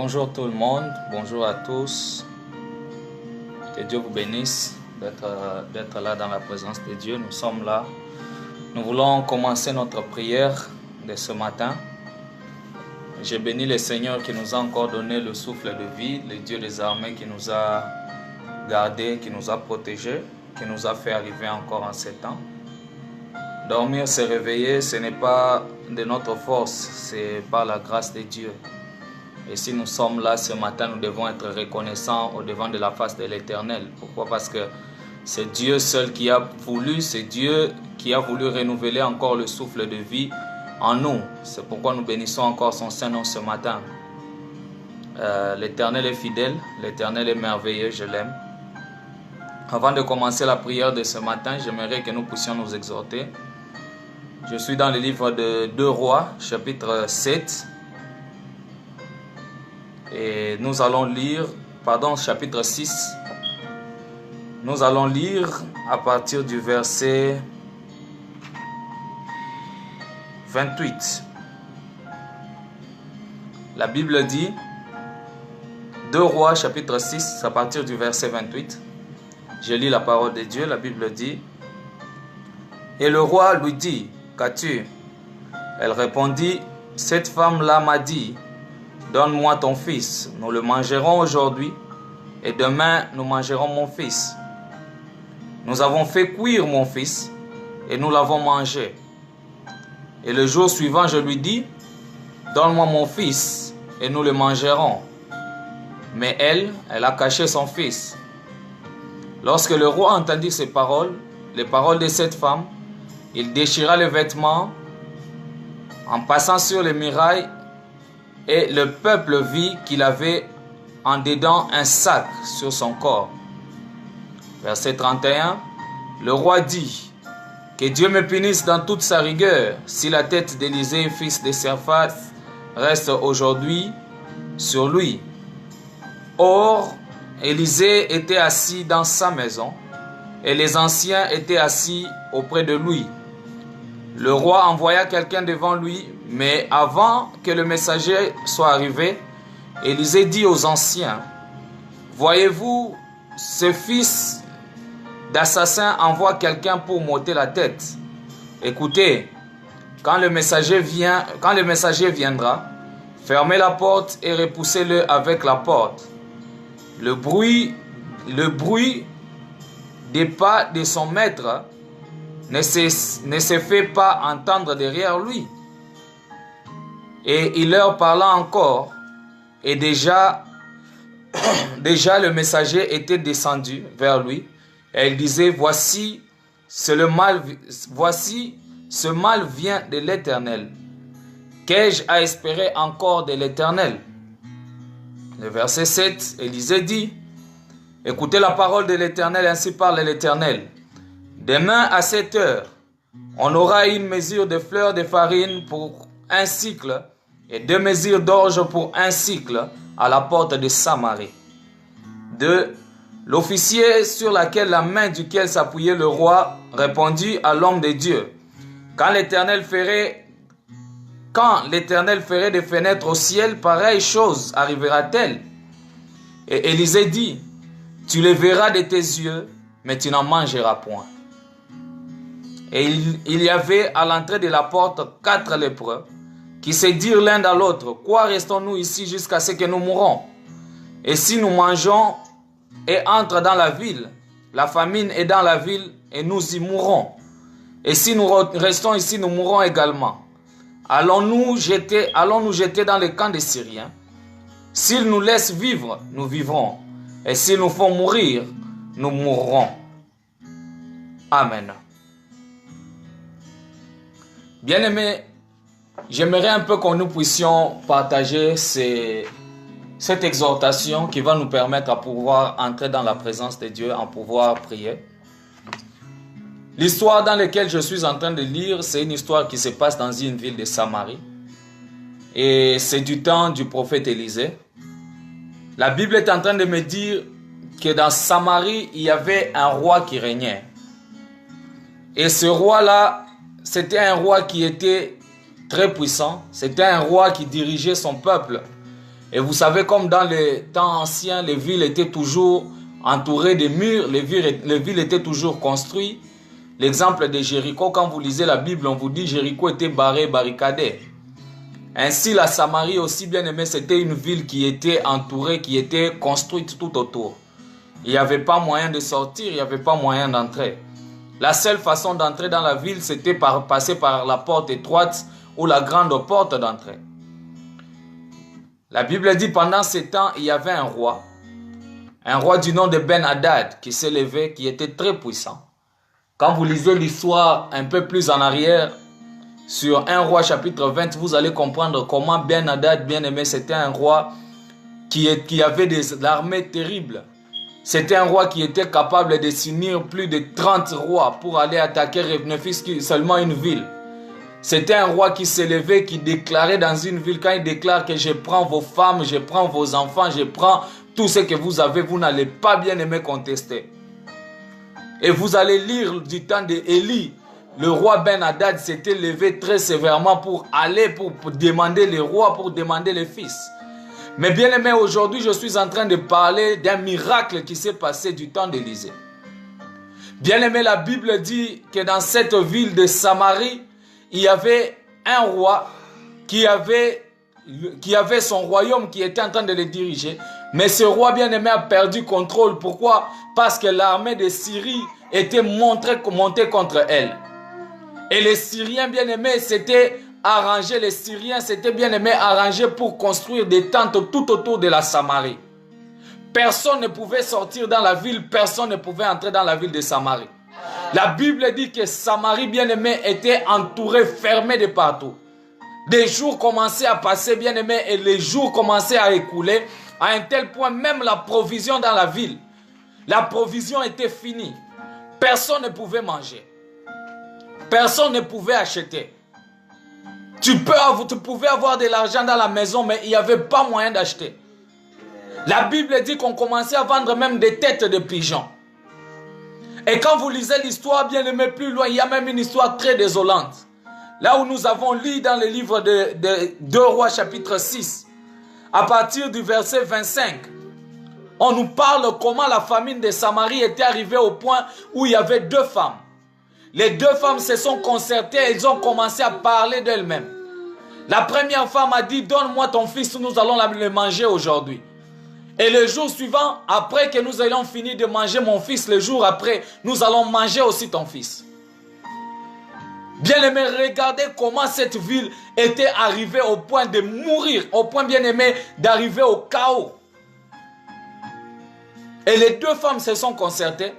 Bonjour tout le monde, bonjour à tous. Que Dieu vous bénisse d'être là dans la présence de Dieu. Nous sommes là. Nous voulons commencer notre prière de ce matin. Je bénis le Seigneur qui nous a encore donné le souffle de vie, le Dieu des armées qui nous a gardés, qui nous a protégés, qui nous a fait arriver encore en ce temps. Dormir, se réveiller, ce n'est pas de notre force, c'est par la grâce de Dieu. Et si nous sommes là ce matin, nous devons être reconnaissants au devant de la face de l'Éternel. Pourquoi? Parce que c'est Dieu seul qui a voulu, c'est Dieu qui a voulu renouveler encore le souffle de vie en nous. C'est pourquoi nous bénissons encore son Saint-Nom ce matin. L'Éternel est fidèle, l'Éternel est merveilleux, je l'aime. Avant de commencer la prière de ce matin, j'aimerais que nous puissions nous exhorter. Je suis dans le livre de 2 Rois, chapitre 7. Et nous allons lire, chapitre 6. Nous allons lire à partir du verset 28. La Bible dit, 2 Rois, chapitre 6, à partir du verset 28. Je lis la parole de Dieu, la Bible dit, « Et le roi lui dit, « Qu'as-tu » Elle répondit, « Cette femme-là m'a dit, donne-moi ton fils, nous le mangerons aujourd'hui, et demain nous mangerons mon fils. Nous avons fait cuire mon fils, et nous l'avons mangé. Et le jour suivant, je lui dis, donne-moi mon fils, et nous le mangerons. Mais elle a caché son fils. Lorsque le roi entendit ces paroles, les paroles de cette femme, il déchira les vêtements en passant sur les murailles, et le peuple vit qu'il avait en dedans un sac sur son corps. Verset 31. Le roi dit, que Dieu me punisse dans toute sa rigueur, si la tête d'Élisée, fils de Shaphat, reste aujourd'hui sur lui. Or, Élisée était assis dans sa maison, et les anciens étaient assis auprès de lui. Le roi envoya quelqu'un devant lui, mais avant que le messager soit arrivé, Élisée dit aux anciens, « Voyez-vous, ce fils d'assassin envoie quelqu'un pour m'ôter la tête. Écoutez, quand le messager viendra, fermez la porte et repoussez-le avec la porte. Le bruit des pas de son maître ne se fait pas entendre derrière lui. » Et il leur parla encore, et déjà le messager était descendu vers lui, et il disait, voici ce mal vient de l'Éternel. Qu'ai-je à espérer encore de l'Éternel? Le verset 7, Élisée dit, écoutez la parole de l'Éternel, ainsi parle l'Éternel. Demain à 7 heures, on aura une mesure de fleurs de farine pour un cycle et 2 mesures d'orge pour un cycle à la porte de Samarie. 2. L'officier sur la main duquel s'appuyait le roi répondit à l'homme de Dieu, quand l'Éternel ferait des fenêtres au ciel, pareille chose arrivera-t-elle? Et Élisée dit, tu les verras de tes yeux, mais tu n'en mangeras point. Et il y avait à l'entrée de la porte 4 lépreux, qui se dirent l'un à l'autre, quoi restons-nous ici jusqu'à ce que nous mourons? Et si nous mangeons et entrons dans la ville, la famine est dans la ville et nous y mourrons. Et si nous restons ici, nous mourrons également. Allons-nous jeter dans le camp des Syriens? S'ils nous laissent vivre, nous vivrons. Et s'ils nous font mourir, nous mourrons. Amen. Bien-aimés, j'aimerais un peu que nous puissions partager cette exhortation qui va nous permettre à pouvoir entrer dans la présence de Dieu, à pouvoir prier. L'histoire dans laquelle je suis en train de lire, c'est une histoire qui se passe dans une ville de Samarie. Et c'est du temps du prophète Élisée. La Bible est en train de me dire que dans Samarie, il y avait un roi qui régnait. Et ce roi-là, c'était un roi qui était très puissant. C'était un roi qui dirigeait son peuple. Et vous savez, comme dans les temps anciens, les villes étaient toujours entourées de murs, les villes étaient toujours construites. L'exemple de Jéricho, quand vous lisez la Bible, on vous dit Jéricho était barricadé. Ainsi, la Samarie aussi, bien aimé, c'était une ville qui était entourée, qui était construite tout autour. Il n'y avait pas moyen de sortir, il n'y avait pas moyen d'entrer. La seule façon d'entrer dans la ville, c'était passer par la porte étroite ou la grande porte d'entrée. La Bible dit pendant ce temps, il y avait un roi du nom de Ben-Hadad qui s'est levé, qui était très puissant. Quand vous lisez l'histoire un peu plus en arrière, sur 1 roi chapitre 20, vous allez comprendre comment Ben-Hadad, bien aimé, c'était un roi qui avait des armées terribles. C'était un roi qui était capable de s'unir plus de 30 rois pour aller attaquer ne fût-ce seulement une ville. C'était un roi qui s'élevait, qui déclarait dans une ville, quand il déclare que je prends vos femmes, je prends vos enfants, je prends tout ce que vous avez, vous n'allez pas bien aimer contester. Et vous allez lire du temps d'Élie, le roi Ben-Hadad s'était levé très sévèrement pour aller, pour demander les rois, pour demander les fils. Mais bien aimé, aujourd'hui, je suis en train de parler d'un miracle qui s'est passé du temps d'Élisée. Bien aimé, la Bible dit que dans cette ville de Samarie, il y avait un roi qui avait son royaume qui était en train de le diriger. Mais ce roi bien-aimé a perdu contrôle. Pourquoi? Parce que l'armée de Syrie était montée contre elle. Et les Syriens bien-aimés s'étaient arrangés, pour construire des tentes tout autour de la Samarie. Personne ne pouvait sortir dans la ville, personne ne pouvait entrer dans la ville de Samarie. La Bible dit que Samarie bien-aimée était entourée, fermée de partout. Des jours commençaient à passer bien-aimés et les jours commençaient à écouler à un tel point même la provision dans la ville. La provision était finie. Personne ne pouvait manger. Personne ne pouvait acheter. Tu pouvais avoir de l'argent dans la maison mais il n'y avait pas moyen d'acheter. La Bible dit qu'on commençait à vendre même des têtes de pigeons. Et quand vous lisez l'histoire, bien aimé, plus loin, il y a même une histoire très désolante. Là où nous avons lu dans le livre de 2 Rois chapitre 6, à partir du verset 25, on nous parle comment la famine de Samarie était arrivée au point où il y avait 2 femmes. Les 2 femmes se sont concertées et elles ont commencé à parler d'elles-mêmes. La première femme a dit, donne-moi ton fils, nous allons le manger aujourd'hui. Et le jour suivant, après que nous ayons fini de manger mon fils, le jour après, nous allons manger aussi ton fils. Bien-aimé, regardez comment cette ville était arrivée au point de mourir, au point, bien-aimé, d'arriver au chaos. Et les 2 femmes se sont concertées.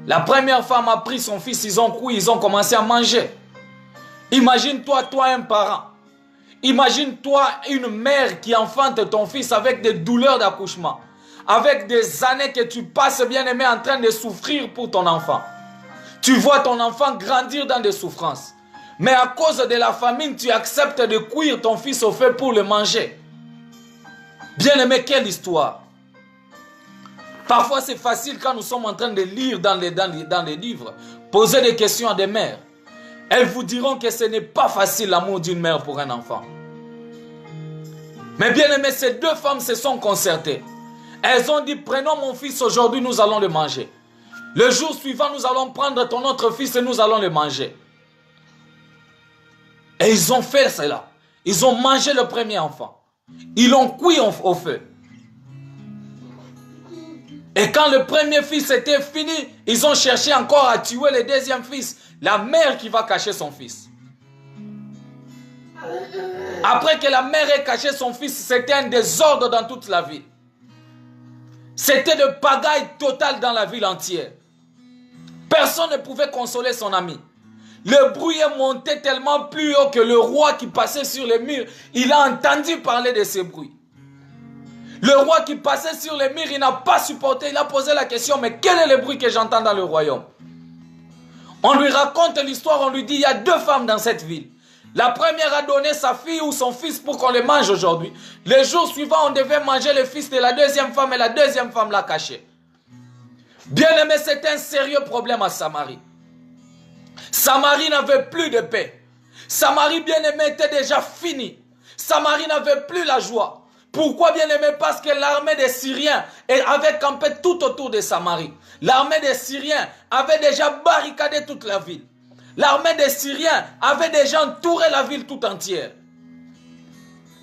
La première femme a pris son fils, ils ont commencé à manger. Imagine-toi, toi un parent. Imagine-toi une mère qui enfante ton fils avec des douleurs d'accouchement. Avec des années que tu passes, bien-aimé, en train de souffrir pour ton enfant. Tu vois ton enfant grandir dans des souffrances. Mais à cause de la famine, tu acceptes de cuire ton fils au feu pour le manger. Bien-aimé, quelle histoire. Parfois, c'est facile quand nous sommes en train de lire dans les livres, poser des questions à des mères. Elles vous diront que ce n'est pas facile l'amour d'une mère pour un enfant. Mais bien aimé, ces 2 femmes se sont concertées. Elles ont dit, prenons mon fils aujourd'hui, nous allons le manger. Le jour suivant, nous allons prendre ton autre fils et nous allons le manger. Et ils ont fait cela. Ils ont mangé le premier enfant. Ils l'ont cuit au feu. Et quand le premier fils était fini, ils ont cherché encore à tuer le deuxième fils. La mère qui va cacher son fils. Après que la mère ait caché son fils, c'était un désordre dans toute la ville. C'était de pagaille totale dans la ville entière. Personne ne pouvait consoler son ami. Le bruit est monté tellement plus haut que le roi qui passait sur les murs, il a entendu parler de ce bruit. Le roi qui passait sur les murs, il n'a pas supporté, il a posé la question, mais quel est le bruit que j'entends dans le royaume? On lui raconte l'histoire, on lui dit, il y a 2 femmes dans cette ville. La première a donné sa fille ou son fils pour qu'on le mange aujourd'hui. Le jour suivant, on devait manger le fils de la deuxième femme et la deuxième femme l'a caché. Bien aimé, c'est un sérieux problème à Samarie. Samarie n'avait plus de paix. Samarie bien aimé était déjà finie. Samarie n'avait plus la joie. Pourquoi, bien-aimé? Parce que l'armée des Syriens avait campé tout autour de Samarie. L'armée des Syriens avait déjà barricadé toute la ville. L'armée des Syriens avait déjà entouré la ville tout entière.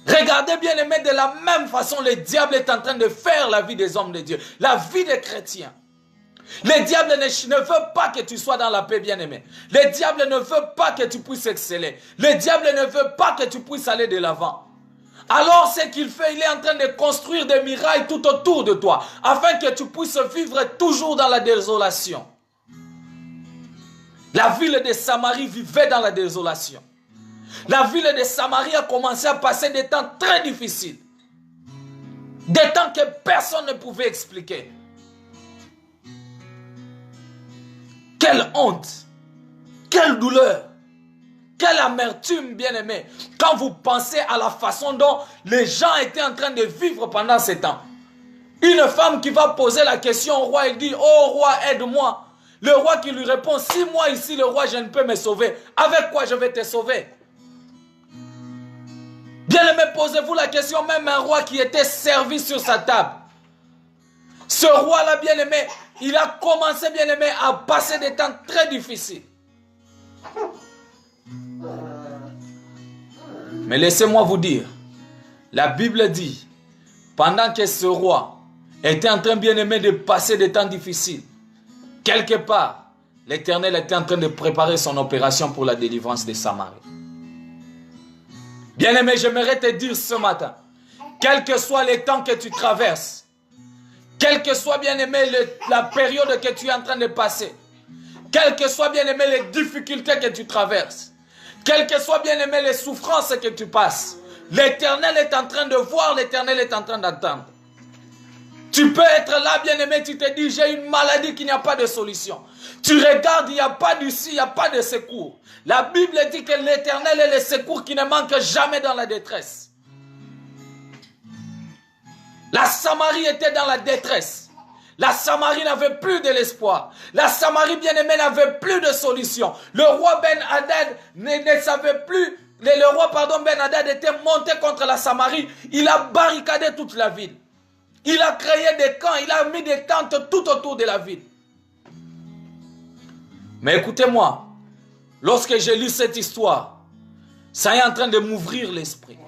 Regardez, bien-aimé, de la même façon, le diable est en train de faire la vie des hommes de Dieu, la vie des chrétiens. Le diable ne veut pas que tu sois dans la paix, bien-aimé. Le diable ne veut pas que tu puisses exceller. Le diable ne veut pas que tu puisses aller de l'avant. Alors ce qu'il fait, il est en train de construire des murailles tout autour de toi, afin que tu puisses vivre toujours dans la désolation. La ville de Samarie vivait dans la désolation. La ville de Samarie a commencé à passer des temps très difficiles. Des temps que personne ne pouvait expliquer. Quelle honte, quelle douleur, quelle amertume, bien-aimé, quand vous pensez à la façon dont les gens étaient en train de vivre pendant ces temps. Une femme qui va poser la question au roi, elle dit, oh roi, aide-moi. Le roi qui lui répond, si moi ici, le roi, je ne peux me sauver, avec quoi je vais te sauver? Bien-aimé, posez-vous la question, même un roi qui était servi sur sa table. Ce roi-là, bien-aimé, il a commencé, bien-aimé, à passer des temps très difficiles. Mais laissez-moi vous dire, la Bible dit, pendant que ce roi était en train, bien-aimé, de passer des temps difficiles, quelque part, l'Éternel était en train de préparer son opération pour la délivrance de Samarie. Bien-aimé, j'aimerais te dire ce matin, quel que soit les temps que tu traverses, quelle que soit, bien-aimé, la période que tu es en train de passer, quelles que soient, bien-aimé, les difficultés que tu traverses, quelles que soient, bien-aimé, les souffrances que tu passes, l'Éternel est en train de voir, l'Éternel est en train d'attendre. Tu peux être là, bien-aimé, tu te dis, j'ai une maladie qui n'y a pas de solution. Tu regardes, il n'y a pas d'issue, il n'y a pas de secours. La Bible dit que l'Éternel est le secours qui ne manque jamais dans la détresse. La Samarie était dans la détresse. La Samarie n'avait plus de l'espoir. La Samarie, bien-aimée, n'avait plus de solution. Le roi Ben-Hadad ne savait plus. Le roi, Ben-Hadad était monté contre la Samarie. Il a barricadé toute la ville. Il a créé des camps. Il a mis des tentes tout autour de la ville. Mais écoutez-moi. Lorsque j'ai lu cette histoire, ça est en train de m'ouvrir l'esprit.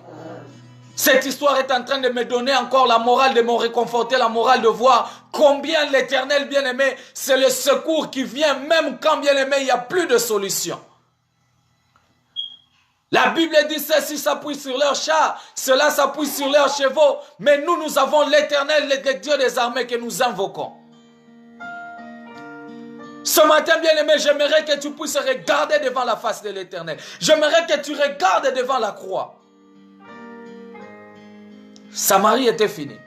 Cette histoire est en train de me donner encore la morale, de me réconforter, la morale de voir combien l'Éternel, bien-aimé, c'est le secours qui vient même quand, bien-aimé, il n'y a plus de solution. La Bible dit, ceux-ci s'appuient sur leurs chars, ceux-là s'appuient sur leurs chevaux, mais nous avons l'Éternel, le Dieu des armées que nous invoquons. Ce matin, bien-aimé, j'aimerais que tu puisses regarder devant la face de l'Éternel. J'aimerais que tu regardes devant la croix. Samarie était finie.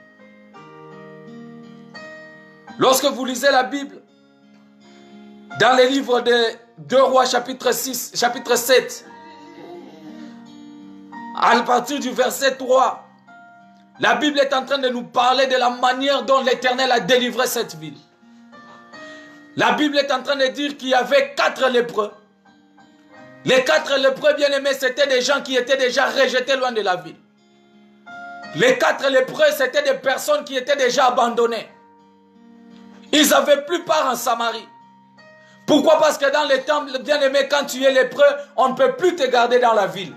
Lorsque vous lisez la Bible, dans les livres de 2 Rois, chapitre 7, à partir du verset 3, la Bible est en train de nous parler de la manière dont l'Éternel a délivré cette ville. La Bible est en train de dire qu'il y avait 4 lépreux. Les 4 lépreux, bien-aimés, c'était des gens qui étaient déjà rejetés loin de la ville. Les 4 lépreux, c'était des personnes qui étaient déjà abandonnées. Ils n'avaient plus part en Samarie. Pourquoi? Parce que dans les temps, bien-aimé, quand tu es lépreux, on ne peut plus te garder dans la ville.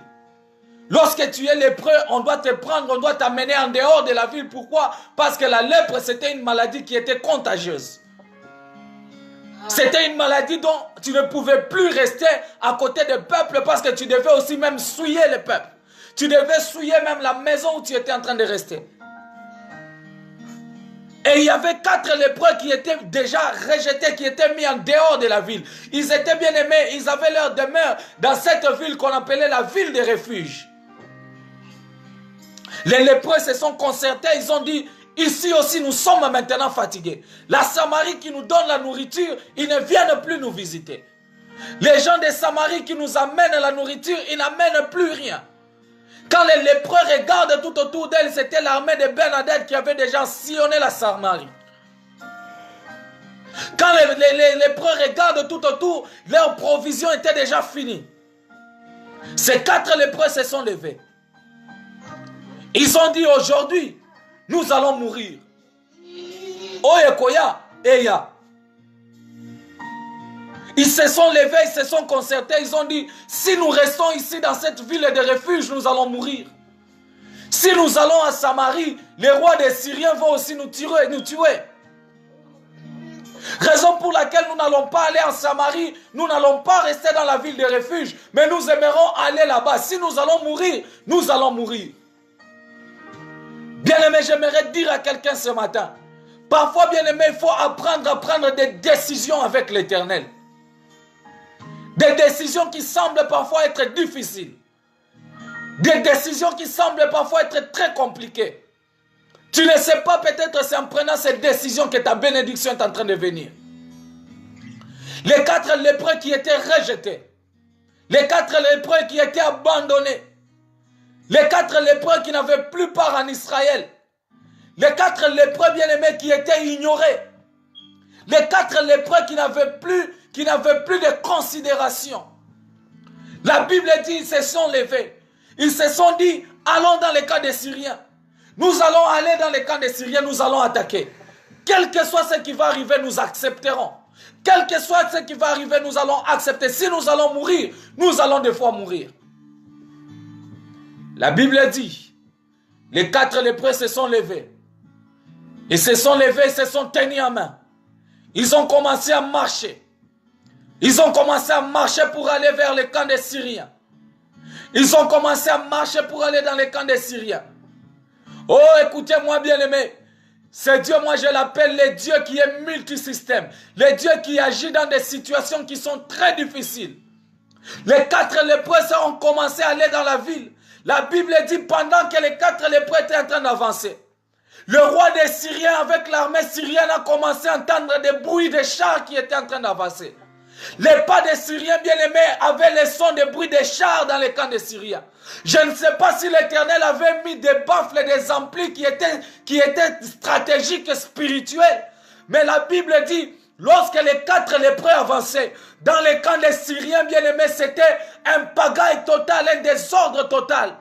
Lorsque tu es lépreux, on doit te prendre, on doit t'amener en dehors de la ville. Pourquoi? Parce que la lèpre, c'était une maladie qui était contagieuse. C'était une maladie dont tu ne pouvais plus rester à côté du peuple parce que tu devais aussi même souiller le peuple. Tu devais souiller même la maison où tu étais en train de rester. Et il y avait 4 lépreux qui étaient déjà rejetés, qui étaient mis en dehors de la ville. Ils étaient bien aimés, ils avaient leur demeure dans cette ville qu'on appelait la ville de refuge. Les lépreux se sont concertés, ils ont dit, ici aussi nous sommes maintenant fatigués. La Samarie qui nous donne la nourriture, ils ne viennent plus nous visiter. Les gens de Samarie qui nous amènent la nourriture, ils n'amènent plus rien. Quand les lépreux regardent tout autour d'elle, c'était l'armée de Ben-Hadad qui avait déjà sillonné la Samarie. Quand les lépreux regardent tout autour, leurs provisions étaient déjà finies. Ces 4 lépreux se sont levés. Ils ont dit aujourd'hui, nous allons mourir. Oyekoya, Eya. Ils se sont levés, ils se sont concertés, ils ont dit, si nous restons ici dans cette ville de refuge, nous allons mourir. Si nous allons à Samarie, les rois des Syriens vont aussi nous tuer. Raison pour laquelle nous n'allons pas aller en Samarie, nous n'allons pas rester dans la ville de refuge, mais nous aimerons aller là-bas. Si nous allons mourir, nous allons mourir. Bien-aimé, j'aimerais dire à quelqu'un ce matin, parfois, bien-aimé, il faut apprendre à prendre des décisions avec l'Éternel. Des décisions qui semblent parfois être difficiles. Des décisions qui semblent parfois être très compliquées. Tu ne sais pas, peut-être c'est en prenant ces décisions que ta bénédiction est en train de venir. Les 4 lépreux qui étaient rejetés. Les 4 lépreux qui étaient abandonnés. Les 4 lépreux qui n'avaient plus part en Israël. Les 4 lépreux bien-aimés qui étaient ignorés. Les 4 lépreux qui n'avaient plus de considération. La Bible dit, ils se sont levés. Ils se sont dit, allons dans les camps des Syriens. Nous allons aller dans les camps des Syriens, nous allons attaquer. Quel que soit ce qui va arriver, nous accepterons. Quel que soit ce qui va arriver, nous allons accepter. Si nous allons mourir, nous allons des fois mourir. La Bible dit, les 4 lépreux se sont levés. Ils se sont levés, ils se sont tenus en main. Ils ont commencé à marcher. Ils ont commencé à marcher pour aller vers les camps des Syriens. Ils ont commencé à marcher pour aller dans les camps des Syriens. Oh, écoutez-moi bien-aimés. C'est Dieu, moi je l'appelle le Dieu qui est multisystème. Le Dieu qui agit dans des situations qui sont très difficiles. Les 4 lépreux ont commencé à aller dans la ville. La Bible dit pendant que les 4 lépreux étaient en train d'avancer. Le roi des Syriens avec l'armée syrienne a commencé à entendre des bruits de chars qui étaient en train d'avancer. Les pas des Syriens bien-aimés avaient les sons des bruits des chars dans les camps des Syriens. Je ne sais pas si l'Éternel avait mis des baffles et des amplis qui étaient stratégiques et spirituels. Mais la Bible dit, lorsque les 4 lépreux avançaient, dans les camps des Syriens bien-aimés, c'était un pagaille total, un désordre total.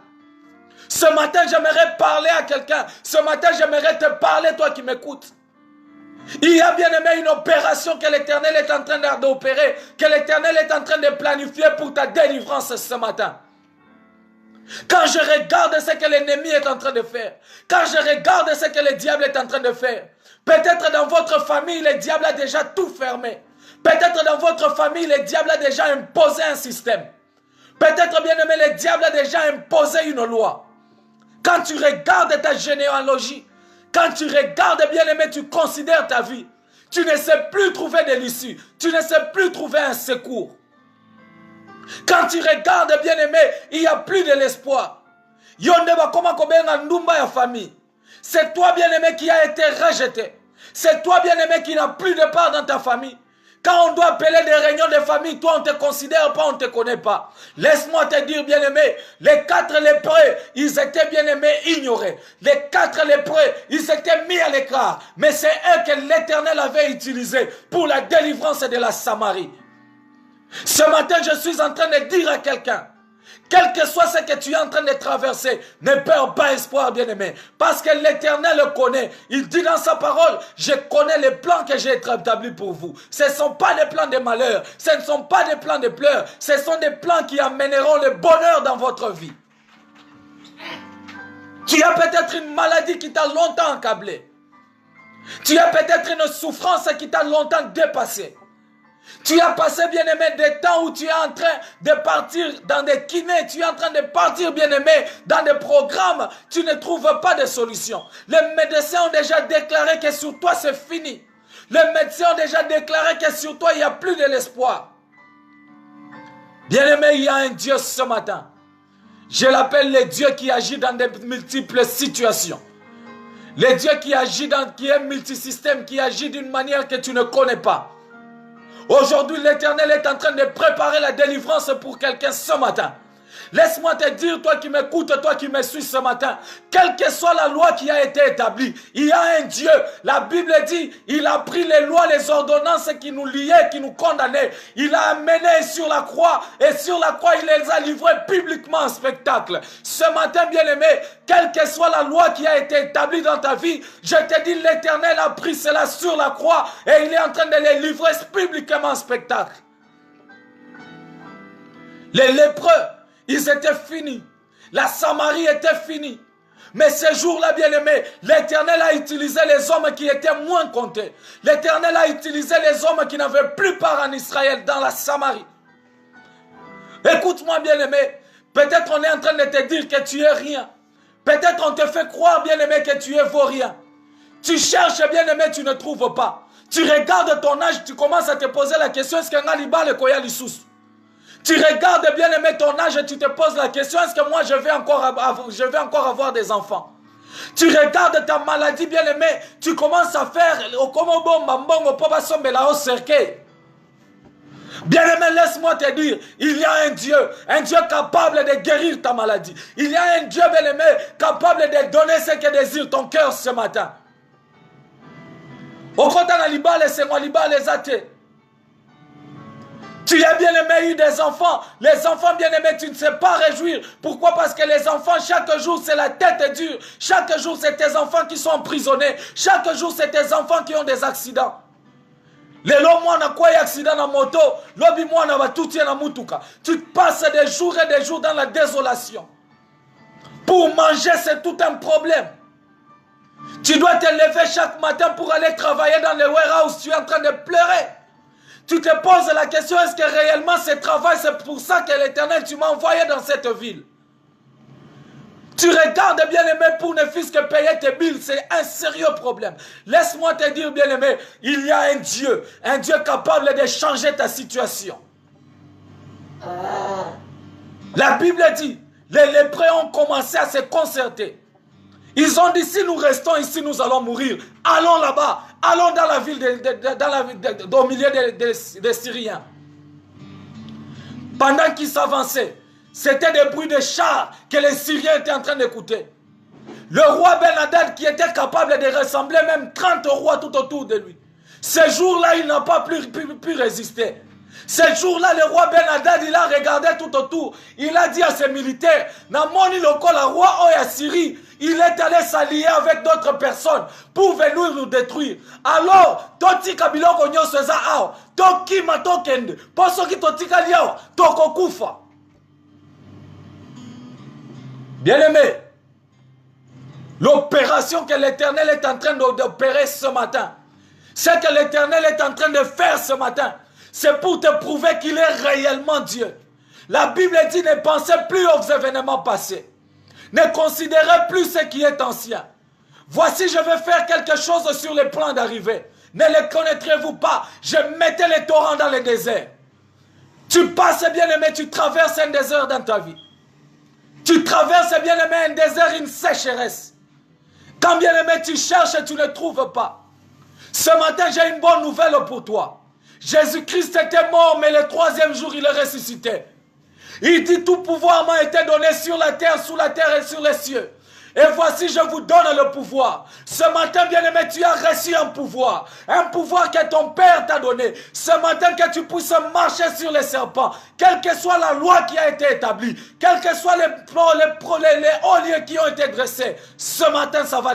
Ce matin, j'aimerais parler à quelqu'un. Ce matin, j'aimerais te parler, toi qui m'écoutes. Il y a bien aimé une opération que l'Éternel est en train d'opérer, que l'Éternel est en train de planifier pour ta délivrance ce matin. Quand je regarde ce que l'ennemi est en train de faire, quand je regarde ce que le diable est en train de faire, peut-être dans votre famille, le diable a déjà tout fermé. Peut-être dans votre famille, le diable a déjà imposé un système. Peut-être bien aimé, le diable a déjà imposé une loi. Quand tu regardes ta généalogie, quand tu regardes bien aimé, tu considères ta vie. Tu ne sais plus trouver de l'issue. Tu ne sais plus trouver un secours. Quand tu regardes bien aimé, il n'y a plus de l'espoir. C'est toi bien aimé qui a été rejeté. C'est toi bien aimé qui n'a plus de part dans ta famille. Quand on doit appeler des réunions de famille, toi on ne te considère pas, on ne te connaît pas. Laisse-moi te dire bien aimé, les 4 lépreux, ils étaient bien aimés ignorés. Les 4 lépreux, ils étaient mis à l'écart. Mais c'est eux que l'Éternel avait utilisés pour la délivrance de la Samarie. Ce matin, je suis en train de dire à quelqu'un, quel que soit ce que tu es en train de traverser, ne perds pas espoir, bien-aimé. Parce que l'Éternel le connaît. Il dit dans sa parole, je connais les plans que j'ai établis pour vous. Ce ne sont pas des plans de malheur. Ce ne sont pas des plans de pleurs. Ce sont des plans qui amèneront le bonheur dans votre vie. Tu as peut-être une maladie qui t'a longtemps accablé. Tu as peut-être une souffrance qui t'a longtemps dépassé. Tu as passé, bien-aimé, des temps où tu es en train de partir dans des kinés, tu es en train de partir, bien-aimé, dans des programmes, tu ne trouves pas de solution. Les médecins ont déjà déclaré que sur toi c'est fini. Les médecins ont déjà déclaré que sur toi il n'y a plus de l'espoir. Bien-aimé, il y a un Dieu ce matin. Je l'appelle le Dieu qui agit dans de multiples situations. Le Dieu qui agit qui est multisystème, qui agit d'une manière que tu ne connais pas. Aujourd'hui, l'Éternel est en train de préparer la délivrance pour quelqu'un ce matin. Laisse-moi te dire, toi qui m'écoutes, toi qui me suis ce matin, quelle que soit la loi qui a été établie, il y a un Dieu. La Bible dit, il a pris les lois, les ordonnances qui nous liaient, qui nous condamnaient. Il a amené sur la croix, et sur la croix, il les a livrés publiquement en spectacle. Ce matin, bien-aimé, quelle que soit la loi qui a été établie dans ta vie, je te dis, l'Éternel a pris cela sur la croix, et il est en train de les livrer publiquement en spectacle. Les lépreux, ils étaient finis. La Samarie était finie. Mais ce jour-là, bien-aimé, l'Éternel a utilisé les hommes qui étaient moins comptés. L'Éternel a utilisé les hommes qui n'avaient plus part en Israël, dans la Samarie. Écoute-moi, bien-aimé, peut-être on est en train de te dire que tu es rien. Peut-être on te fait croire, bien-aimé, que tu es vaurien. Tu cherches, bien-aimé, tu ne trouves pas. Tu regardes ton âge, tu commences à te poser la question, est-ce qu'un aliba le koya l'issous? Tu regardes bien aimé ton âge et tu te poses la question, est-ce que moi je vais encore avoir des enfants? Tu regardes ta maladie bien aimé, tu commences à faire bien aimé, laisse-moi te dire, il y a un Dieu capable de guérir ta maladie. Il y a un Dieu bien aimé capable de donner ce que désire ton cœur ce matin. Au contraire, les athées. Tu as bien aimé eu des enfants. Les enfants bien aimés, tu ne sais pas réjouir. Pourquoi? Parce que les enfants, chaque jour, c'est la tête dure. Chaque jour, c'est tes enfants qui sont emprisonnés. Chaque jour, c'est tes enfants qui ont des accidents. Lelo mwana kwa accident na moto, lobi mwana batuti na mutuka. Tu passes des jours et des jours dans la désolation. Pour manger, c'est tout un problème. Tu dois te lever chaque matin pour aller travailler dans le warehouse. Tu es en train de pleurer. Tu te poses la question, est-ce que réellement ce travail, c'est pour ça que l'Éternel, tu m'as envoyé dans cette ville? Tu regardes, bien-aimé, pour ne fût-ce que payer tes billes, c'est un sérieux problème. Laisse-moi te dire, bien-aimé, il y a un Dieu capable de changer ta situation. La Bible dit, les lépreux ont commencé à se concerter. Ils ont dit, si nous restons ici, nous allons mourir. Allons là-bas, allons dans la ville, au milieu des Syriens. Pendant qu'ils s'avançaient, c'était des bruits de chars que les Syriens étaient en train d'écouter. Le roi Ben-Hadad qui était capable de ressembler même 30 rois tout autour de lui. Ce jour-là, il n'a pas pu résister. Ce jour-là, le roi Ben-Hadad, il a regardé tout autour. Il a dit à ses militaires, Namoni loko la roi Oya Syrie, il est allé s'allier avec d'autres personnes pour venir nous détruire. Alors, Toti Kabiloko Nyoseza Ao, Toki Matokende, Posoki Totika Liao, Toko Kufa. Bien-aimé, l'opération que l'Éternel est en train d'opérer ce matin, ce que l'Éternel est en train de faire ce matin, c'est pour te prouver qu'il est réellement Dieu. La Bible dit, ne pensez plus aux événements passés. Ne considérez plus ce qui est ancien. Voici, je vais faire quelque chose sur les plans d'arrivée. Ne les connaîtrez-vous pas? Je mettais les torrents dans le désert. Tu passes, bien-aimé, tu traverses un désert dans ta vie. Tu traverses, bien-aimé, un désert, une sécheresse. Quand, bien-aimé, tu cherches et tu ne trouves pas. Ce matin, j'ai une bonne nouvelle pour toi. Jésus-Christ était mort, mais le troisième jour, il est ressuscité. Il dit, tout pouvoir m'a été donné sur la terre, sous la terre et sur les cieux. Et voici, je vous donne le pouvoir. Ce matin, bien-aimé, tu as reçu un pouvoir que ton Père t'a donné. Ce matin, que tu puisses marcher sur les serpents, quelle que soit la loi qui a été établie, quels que soient les hauts lieux qui ont été dressés, ce matin, ça va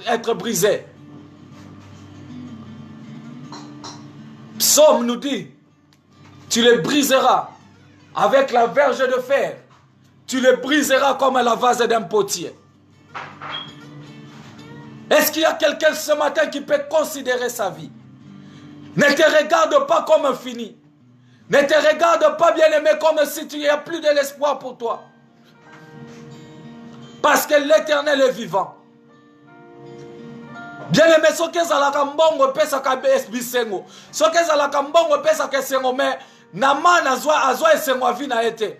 être brisé. Psaume nous dit, tu les briseras avec la verge de fer, tu les briseras comme la vase d'un potier. Est-ce qu'il y a quelqu'un ce matin qui peut considérer sa vie? Ne te regarde pas comme fini. Ne te regarde pas, bien-aimé, comme si tu n'as plus de l'espoir pour toi. Parce que l'Éternel est vivant. Bien-aimé, ce que ça la kambongo pesa ka bisengo. Ce que ça la kambongo pesa ka sengo mais Naman azwa esengo vina été.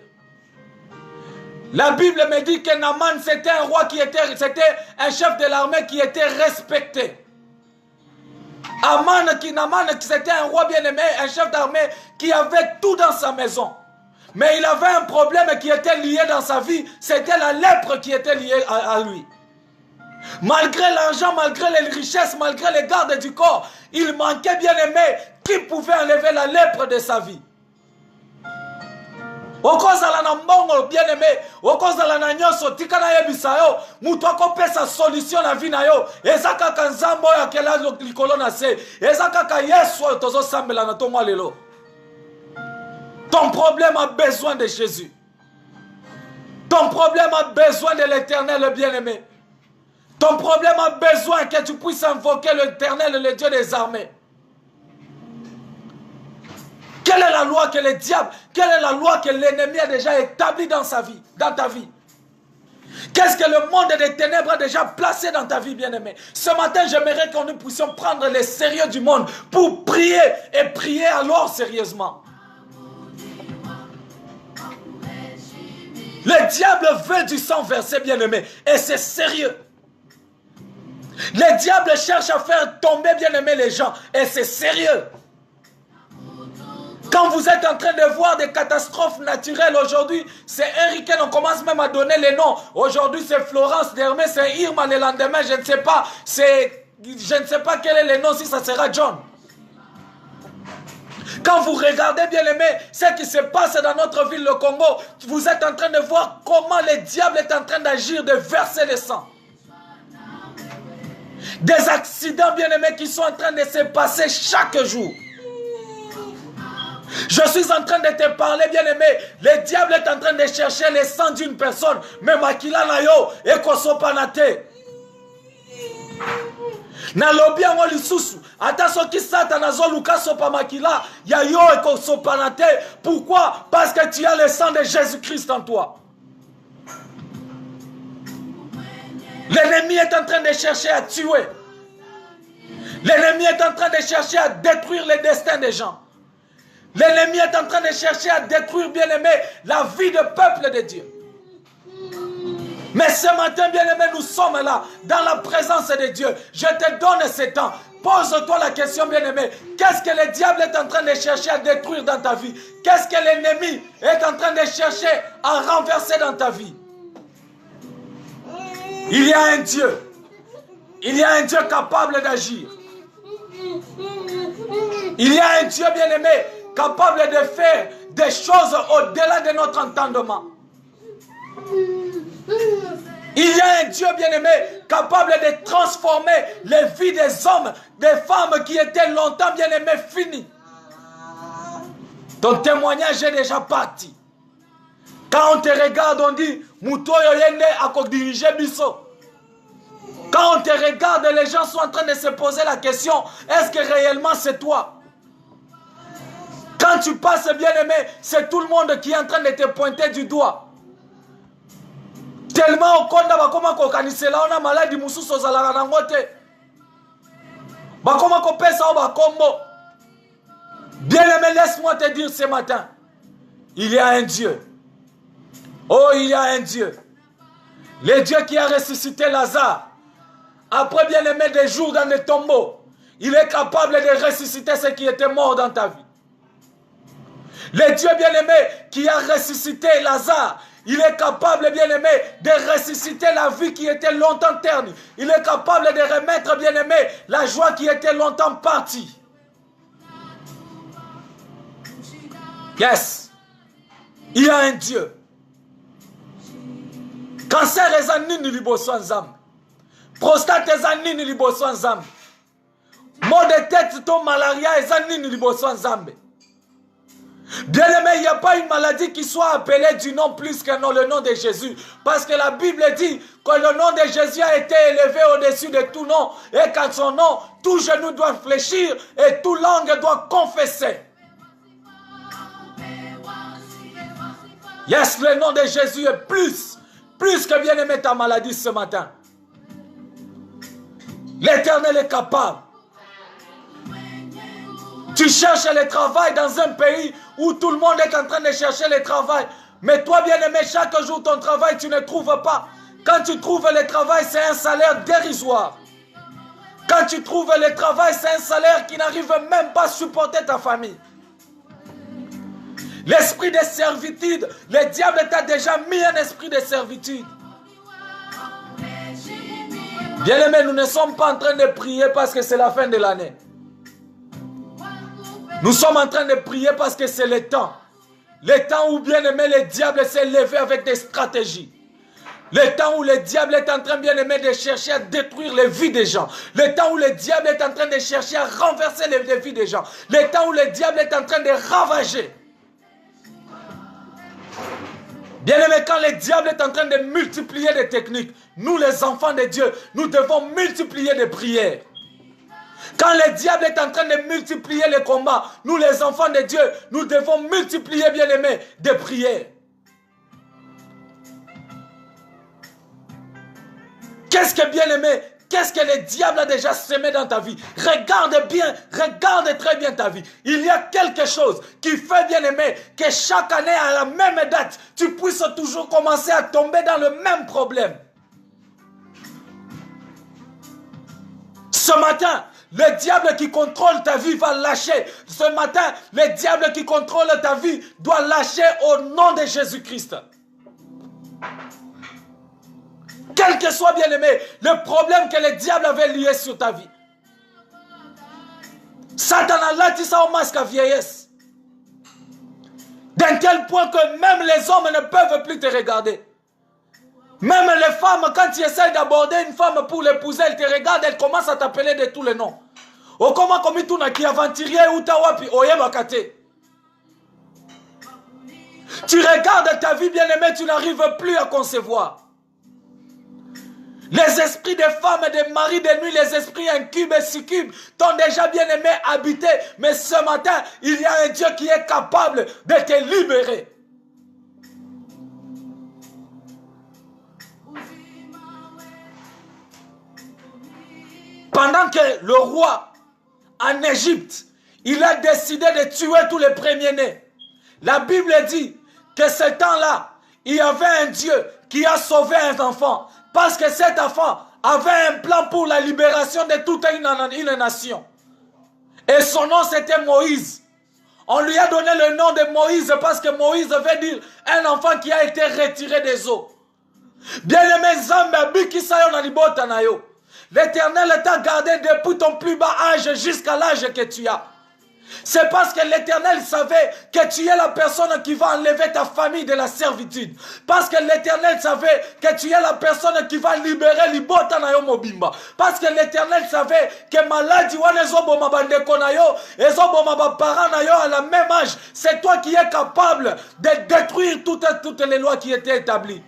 La Bible me dit que Naman c'était un roi c'était un chef de l'armée qui était respecté. Naman c'était un roi bien-aimé, un chef d'armée qui avait tout dans sa maison. Mais il avait un problème qui était lié dans sa vie. C'était la lèpre qui était liée à lui. Malgré l'argent, malgré les richesses, malgré les gardes du corps, il manquait, bien aimé, qui pouvait enlever la lèpre de sa vie. Okozala na mbongo, bien aimé, okozala na nyoso, tika na yebisa yo, mutu akopesa solution na vie na yo, eza kaka nzambo ya kela likolo na se, eza kaka Yesu oyo tozo sambela na tomwa lelo. Ton problème a besoin de Jésus. Ton problème a besoin de l'Éternel, bien-aimé. Ton problème a besoin que tu puisses invoquer l'Éternel, le Dieu des armées. Quelle est la loi que le diable, quelle est la loi que l'ennemi a déjà établie dans sa vie, dans ta vie? Qu'est-ce que le monde des ténèbres a déjà placé dans ta vie, bien-aimé? Ce matin, j'aimerais que nous puissions prendre le sérieux du monde pour prier et prier alors sérieusement. Le diable veut du sang versé, bien-aimé, et c'est sérieux. Le diable cherche à faire tomber, bien-aimé, les gens, et c'est sérieux. Quand vous êtes en train de voir des catastrophes naturelles aujourd'hui, c'est Hurricane, on commence même à donner les noms. Aujourd'hui, c'est Florence, demain, c'est Irma, le lendemain, je ne sais pas, je ne sais pas quel est le nom, si ça sera John. Quand vous regardez, bien aimé, ce qui se passe dans notre ville, le Congo, vous êtes en train de voir comment le diable est en train d'agir, de verser le sang. Des accidents, bien aimés, qui sont en train de se passer chaque jour. Je suis en train de te parler, bien aimé. Le diable est en train de chercher le sang d'une personne. Mais makila na yo, ekosopanate. Na lobi yango lisusu ata soki Satan azoluka sopa makila ya yo ekosopanate. Pourquoi? Parce que tu as le sang de Jésus-Christ en toi. L'ennemi est en train de chercher à tuer. L'ennemi est en train de chercher à détruire les destins des gens. L'ennemi est en train de chercher à détruire, bien aimé, la vie du peuple de Dieu. Mais ce matin, bien aimé, nous sommes là, dans la présence de Dieu. Je te donne ce temps. Pose-toi la question, bien aimé. Qu'est-ce que le diable est en train de chercher à détruire dans ta vie? Qu'est-ce que l'ennemi est en train de chercher à renverser dans ta vie? Il y a un Dieu. Il y a un Dieu capable d'agir. Il y a un Dieu, bien aimé, capable de faire des choses au-delà de notre entendement. Il y a un Dieu bien-aimé capable de transformer les vies des hommes, des femmes qui étaient longtemps bien-aimés finies. Ton témoignage est déjà parti. Quand on te regarde, on dit Mutoyo yende akodirige biso. Quand on te regarde, les gens sont en train de se poser la question, est-ce que réellement c'est toi? Quand tu passes, bien-aimé, c'est tout le monde qui est en train de te pointer du doigt. Tellement au konda bakoma ko kanisela ona maladi mususu zalaka nango te. Bakoma ko pesa o bakombo. Bien-aimé, laisse-moi te dire ce matin, il y a un Dieu. Oh, il y a un Dieu. Le Dieu qui a ressuscité Lazare. Après, bien-aimé, des jours dans les tombeaux, il est capable de ressusciter ceux qui étaient morts dans ta vie. Le Dieu bien-aimé qui a ressuscité Lazare, il est capable, bien-aimé, de ressusciter la vie qui était longtemps ternie. Il est capable de remettre, bien-aimé, la joie qui était longtemps partie. Yes. Il y a un Dieu. Cancer eza nini liboso nzambe. Prostate eza nini liboso nzambe. Maux de tête to malaria eza nini liboso nzambe. Bien-aimé, il n'y a pas une maladie qui soit appelée du nom plus que non, le nom de Jésus. Parce que la Bible dit que le nom de Jésus a été élevé au-dessus de tout nom. Et qu'à son nom, tout genou doit fléchir et toute langue doit confesser. Yes, le nom de Jésus est plus que bien-aimé ta maladie ce matin. L'Éternel est capable. Tu cherches le travail dans un pays où tout le monde est en train de chercher le travail. Mais toi, bien-aimé, chaque jour ton travail, tu ne trouves pas. Quand tu trouves le travail, c'est un salaire dérisoire. Quand tu trouves le travail, c'est un salaire qui n'arrive même pas à supporter ta famille. L'esprit de servitude, le diable t'a déjà mis un esprit de servitude. Bien-aimés, nous ne sommes pas en train de prier parce que c'est la fin de l'année. Nous sommes en train de prier parce que c'est le temps. Le temps où, bien-aimé, le diable s'est levé avec des stratégies. Le temps où le diable est en train, bien-aimé, de chercher à détruire les vies des gens. Le temps où le diable est en train de chercher à renverser les vies des gens. Le temps où le diable est en train de ravager. Bien-aimé, quand le diable est en train de multiplier des techniques, nous les enfants de Dieu, nous devons multiplier des prières. Quand le diable est en train de multiplier les combats, nous les enfants de Dieu, nous devons multiplier, bien-aimés, des prières. Qu'est-ce que, bien-aimé, qu'est-ce que le diable a déjà semé dans ta vie? Regarde bien, regarde très bien ta vie. Il y a quelque chose qui fait, bien-aimé, que chaque année à la même date, tu puisses toujours commencer à tomber dans le même problème. Ce matin, le diable qui contrôle ta vie va lâcher. Ce matin, le diable qui contrôle ta vie doit lâcher au nom de Jésus-Christ. Quel que soit, bien-aimé, le problème que le diable avait lié sur ta vie. Satan a lâché ça au masque à vieillesse. D'un tel point que même les hommes ne peuvent plus te regarder. Même les femmes, quand tu essaies d'aborder une femme pour l'épouser, elle te regarde, elle commence à t'appeler de tous les noms. O comment comme tu n'as qui aventurier ou tawapi oye bakate. Tu regardes ta vie, bien-aimé, tu n'arrives plus à concevoir. Les esprits des femmes et des maris de nuit, les esprits incubes et succubes t'ont déjà bien aimé habiter. Mais ce matin, il y a un Dieu qui est capable de te libérer. Pendant que le roi en Égypte, il a décidé de tuer tous les premiers-nés. La Bible dit que ce temps-là, il y avait un Dieu qui a sauvé un enfant. Parce que cet enfant avait un plan pour la libération de toute une nation. Et son nom c'était Moïse. On lui a donné le nom de Moïse parce que Moïse veut dire un enfant qui a été retiré des eaux. Bien-aimé Zambé, l'Éternel t'a gardé depuis ton plus bas âge jusqu'à l'âge que tu as. C'est parce que l'Éternel savait que tu es la personne qui va enlever ta famille de la servitude. Parce que l'Éternel savait que tu es la personne qui va libérer l'ibota na yo mobimba. Parce que l'Éternel savait que maladie wana ezoboma bandeko na yo, ezoboma ba parents na yo à la même âge. C'est toi qui es capable de détruire toutes les lois qui étaient établies.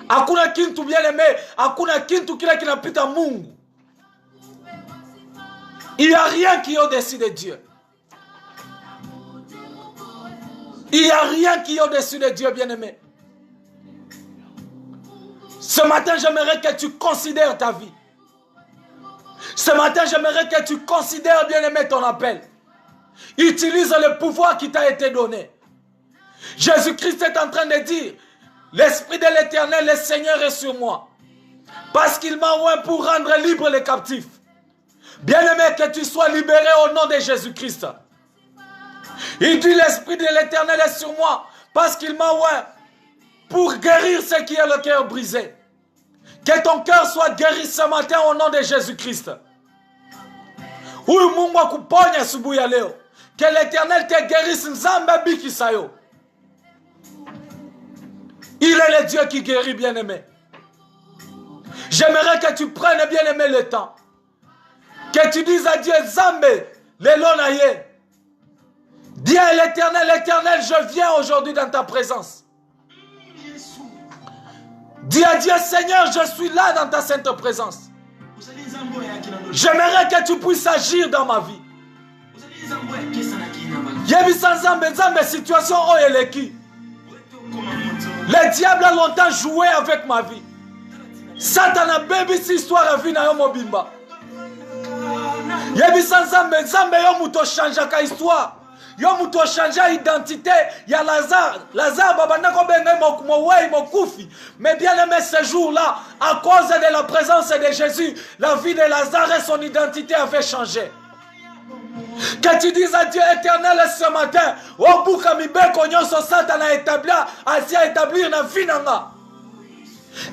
Hakuna kintu bien aimé, hakuna kintu kile kinapita Mungu. Il n'y a rien qui est au-dessus de Dieu. Il n'y a rien qui est au-dessus de Dieu, bien-aimé. Ce matin, j'aimerais que tu considères ta vie. Ce matin, j'aimerais que tu considères, bien-aimé, ton appel. Utilise le pouvoir qui t'a été donné. Jésus-Christ est en train de dire, l'Esprit de l'Éternel, le Seigneur est sur moi. Parce qu'il m'a oint pour rendre libre les captifs. Bien-aimé, que tu sois libéré au nom de Jésus-Christ. Il dit l'Esprit de l'Éternel est sur moi parce qu'il m'a oint pour guérir ceux qui ont le cœur brisé. Que ton cœur soit guéri ce matin au nom de Jésus-Christ. Que l'Éternel te guérisse. Il est le Dieu qui guérit, bien-aimé. J'aimerais que tu prennes, bien-aimé, le temps. Que tu dises à Dieu, Zambé, Lelonaye. Dis à l'Éternel, l'Éternel, je viens aujourd'hui dans ta présence. Dis à Dieu, Seigneur, je suis là dans ta sainte présence. J'aimerais que tu puisses agir dans ma vie. Yebisa Zambé, Zambé, situation oyeleki. Le diable a longtemps joué avec ma vie. Satan a bébi cette histoire à vie na yo mobimba. Yebisa Nzambe, Nzambe yo muto changeaka histoire. Yo muto change identité. Ya Lazare. Lazare babanda ko benga mokufi mokufi. Mais bien aimé ce jour-là, à cause de la présence de Jésus, la vie de Lazare et son identité avait changé. Que tu dises à Dieu éternel ce matin, au bout que mi beko nyonso Satan a établi, a établir na vie nanga.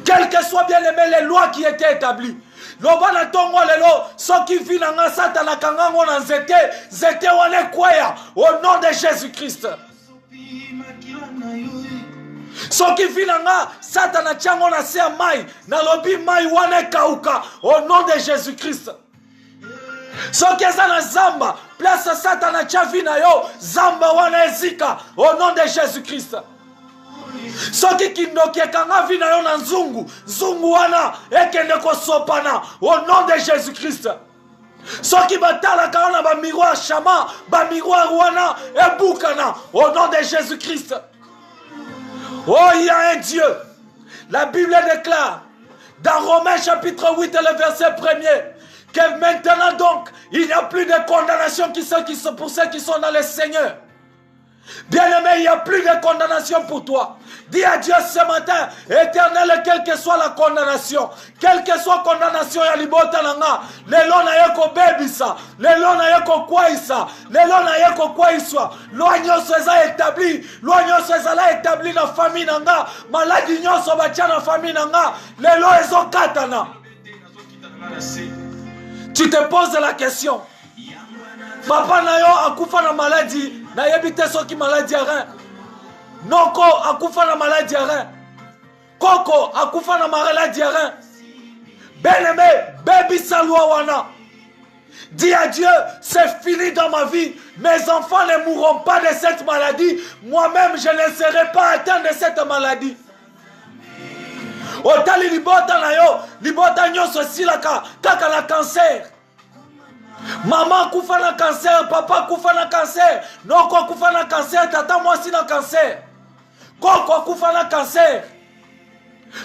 Quelles que soient bien aimé les lois qui étaient établies. Loba na tongo lelo, so qui vit nanga Satan a kangango na zete wane kwaya, au nom de Jésus-Christ. So qui vit nanga Satan a chango na se mai, na lobi mai wane kauka, au nom de Jésus-Christ. So qui est na zamba, place Satan a chavina yo, zamba wane ezika, au nom de Jésus-Christ. Soki kindoki kanga vina yo na nzungu, zungu wana ekende ko sopana au nom de Jésus-Christ. Soki batala kana ba miroir chama, ba miroir wana ebukana au nom de Jésus-Christ. Oh, il y a un Dieu. La Bible déclare dans Romains chapitre 8 et le verset 1er que maintenant donc il n'y a plus de condamnation pour ceux qui sont dans le Seigneur. Bien-aimé, il n'y a plus de condamnation pour toi. Dis à Dieu ce matin, éternel, quelle que soit la condamnation, quelle que soit la condamnation, ya libota nanga, lelo na yeko bebisa, lelo na yeko kwaisa, lelo na yeko kwaiswa, loi nyonso eza établi, loi nyonso ezala établi na famille nanga, maladi nyonso batia na famille nanga, lelo ezo katana. Tu te poses la question, papa na yo akufa na maladie, na yebite soki maladie ya rein. Noko akufa na maladie ya rein. Koko akufa na maladie ya rein. Bien-aimé, baby salwa wana. Dis à Dieu, c'est fini dans ma vie. Mes enfants ne mourront pas de cette maladie. Moi-même, je ne serai pas atteint de cette maladie. Otali libota na yo, libota nyonso silaka, kaka na cancer. Maman kufa na cancer, papa kufa na cancer, noko kufa na cancer, tata mwasi na cancer, koko kufa na cancer.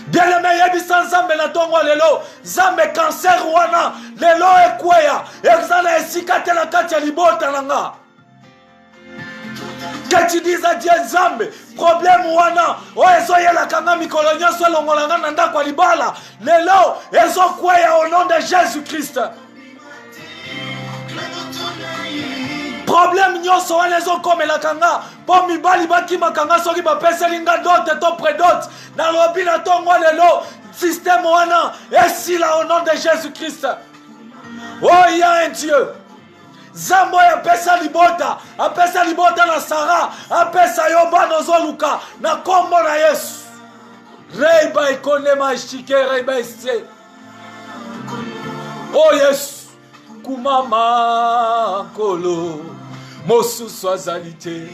Bien-aimé, yebisa nzambe na tongo lelo, zambe cancer wana, lelo ekweya, exana esika te na kati ya libota nanga. Que tu dises à Dieu nzambe, problème wana, o ezo yela kanga mikolo nyonso elongolanga na ndako ya libala, lelo ezo kweya au nom de Jésus-Christ. Problème nyonso wana ezokomelaka nga po mibali bakimaka nga soki bapeseli nga dote to prédote na lobi na tongo lelo système wana esila au nom de Jésus-Christ. Oh, il y a un Dieu. Zambo apesa libota na Sarah, apesa yoba nozoluka na kombo na Yesu. Reiba ikonema shike reiba ise. Oh Yesu, kumama kolo. Mosusu azalité.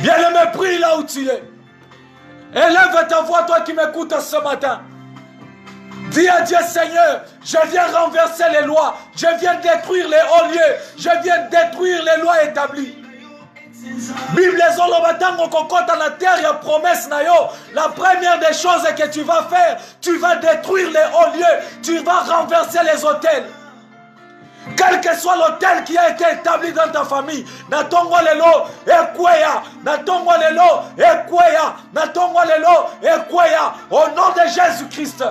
Bien-aimé, prie là où tu es. Élève ta voix, toi qui m'écoutes ce matin. Dis à Dieu, Seigneur, je viens renverser les lois. Je viens détruire les hauts lieux. Je viens détruire les lois établies. Bible zolobatango kokota na terre ya promesse na yo. La première des choses que tu vas faire, tu vas détruire les hauts lieux. Tu vas renverser les autels. Quel que soit l'hôtel qui a été établi dans ta famille, natongo lelo ekweya, natongo lelo ekweya, natongo lelo ekweya, au nom de Jésus-Christ.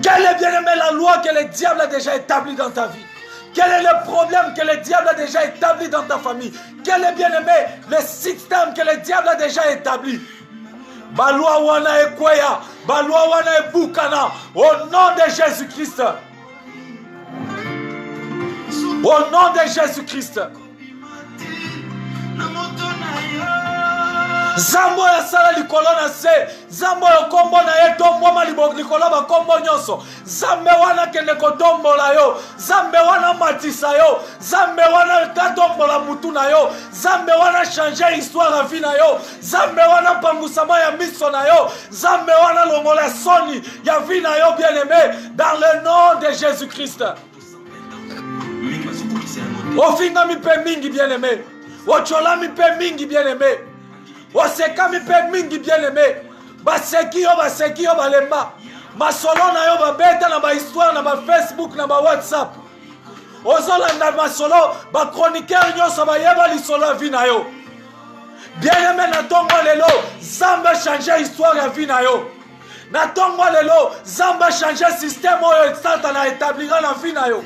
Quelle est bien aimé la loi que le diable a déjà établie dans ta vie? Quel est le problème que le diable a déjà établi dans ta famille? Quel est bien aimé le système que le diable a déjà établi? Balua wana ekweya, balua wana ebukana, au nom de Jésus-Christ. Au nom de Jésus-Christ. Zambo ya sala likolo na se, zambo ya kombo na ye tomboma likolo ba kombo nyonso. Zambe wana kende kotombola yo, zambe wana matisa yo, zambe wana katombola mutu na yo, zambe wana changer histoire ya vie na yo, zambe wana pambusama ya miso na yo, zambe wana longola soni ya vie na yo, bien-aimé, dans le nom de Jésus-Christ. Ofinga mi pe mingi, bien-aimé. Ochola mi pe mingi, bien-aimé. Oseka mi pe mingi, bien-aimé. Baseki yo balemba. Masolo na yo babeta na ba histoire na ba Facebook na ba WhatsApp. Ozolanda masolo ba chroniqueur nyonso ba yeba lisolo ya vie na yo. Bien-aimé na tongo lelo, Zambe changer histoire ya vie na yo. Na tongo lelo, Zamba changer système oyo Satan a établira na vie na yo.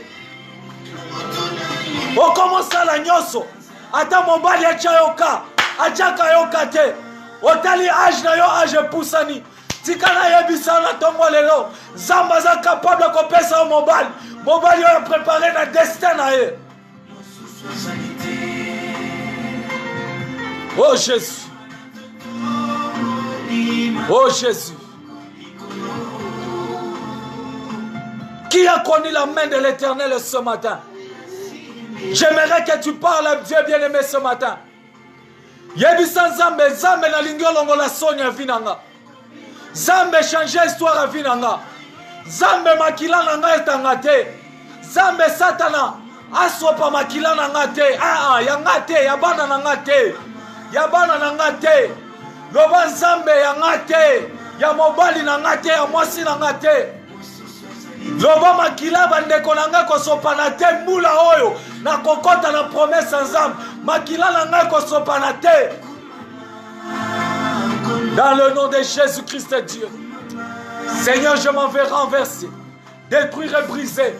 O commence la nyoso. Ata mobali acha yoka, achaka yoka te. Otali âge na yo âge poussani. Tikana yebisa na tongo lelo, Zamba za capable de kopesa o mobali. Mobali yo préparé na destin na ye. Oh Jésus. Oh Jésus. Qui a connu la main de l'Éternel ce matin? J'aimerais que tu parles à Dieu bien-aimé ce matin. Yebisa Nzambe, Nzambe na lingio longo la sonya vinanga. Nzambe changer histoire à vinanga. Nzambe makila nanga etangate. Nzambe Satana asopa makila nanga te. Yanga te, yabana nanga te. Yabana nanga te. Loba Nzambe yanga te. Ya mobali nanga te, ya mwasi nanga te. Loba makila bandeko nanga kosopana te mula oyo na kokota na promesse Nzambe. Makila nanga kosopana te. Dans le nom de Jésus-Christ Dieu. Seigneur, je m'en vais renverser, détruire et briser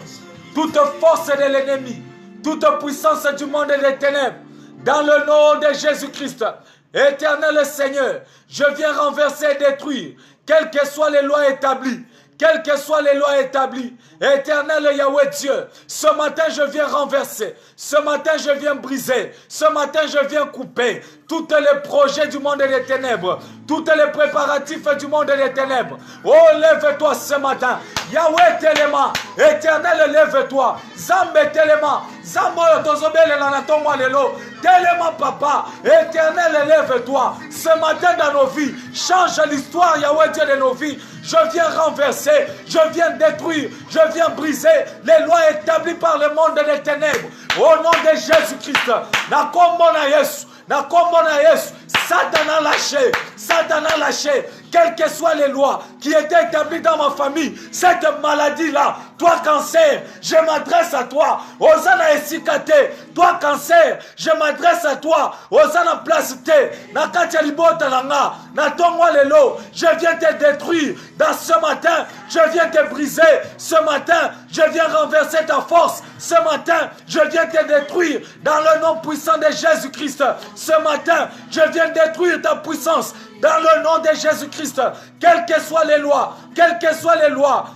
toute force de l'ennemi, toute puissance du monde et des ténèbres. Dans le nom de Jésus-Christ. Éternel Seigneur, je viens renverser et détruire, quelles que soient les lois établies. Quelles que soient les lois établies, Éternel Yahweh Dieu, ce matin je viens renverser, ce matin je viens briser, ce matin je viens couper tous les projets du monde des ténèbres, tous les préparatifs du monde des ténèbres. Oh, lève-toi ce matin, Yahweh Telema, Éternel lève-toi, Zambe Telema, Zambo Tozobele Nanatongo Lelo, Telema Papa, Éternel lève-toi, ce matin dans nos vies, change l'histoire Yahweh Dieu de nos vies. Je viens renverser, je viens détruire, je viens briser les lois établies par le monde des ténèbres. Au nom de Jésus-Christ, na kombo na Yesu, Satan a lâché, quelles que soient les lois qui étaient établies dans ma famille, cette maladie-là, toi cancer, je m'adresse à toi, Osana Esikate, toi cancer, je m'adresse à toi, Osana Placete, Nakatia Libota Nanga, Natongwa Lelo, je viens te détruire, dans ce matin, je viens te briser, ce matin, je viens renverser ta force, ce matin, je viens te détruire, dans le nom puissant de Jésus-Christ, ce matin, je viens détruire ta puissance, dans le nom de Jésus-Christ, quelles que soient les lois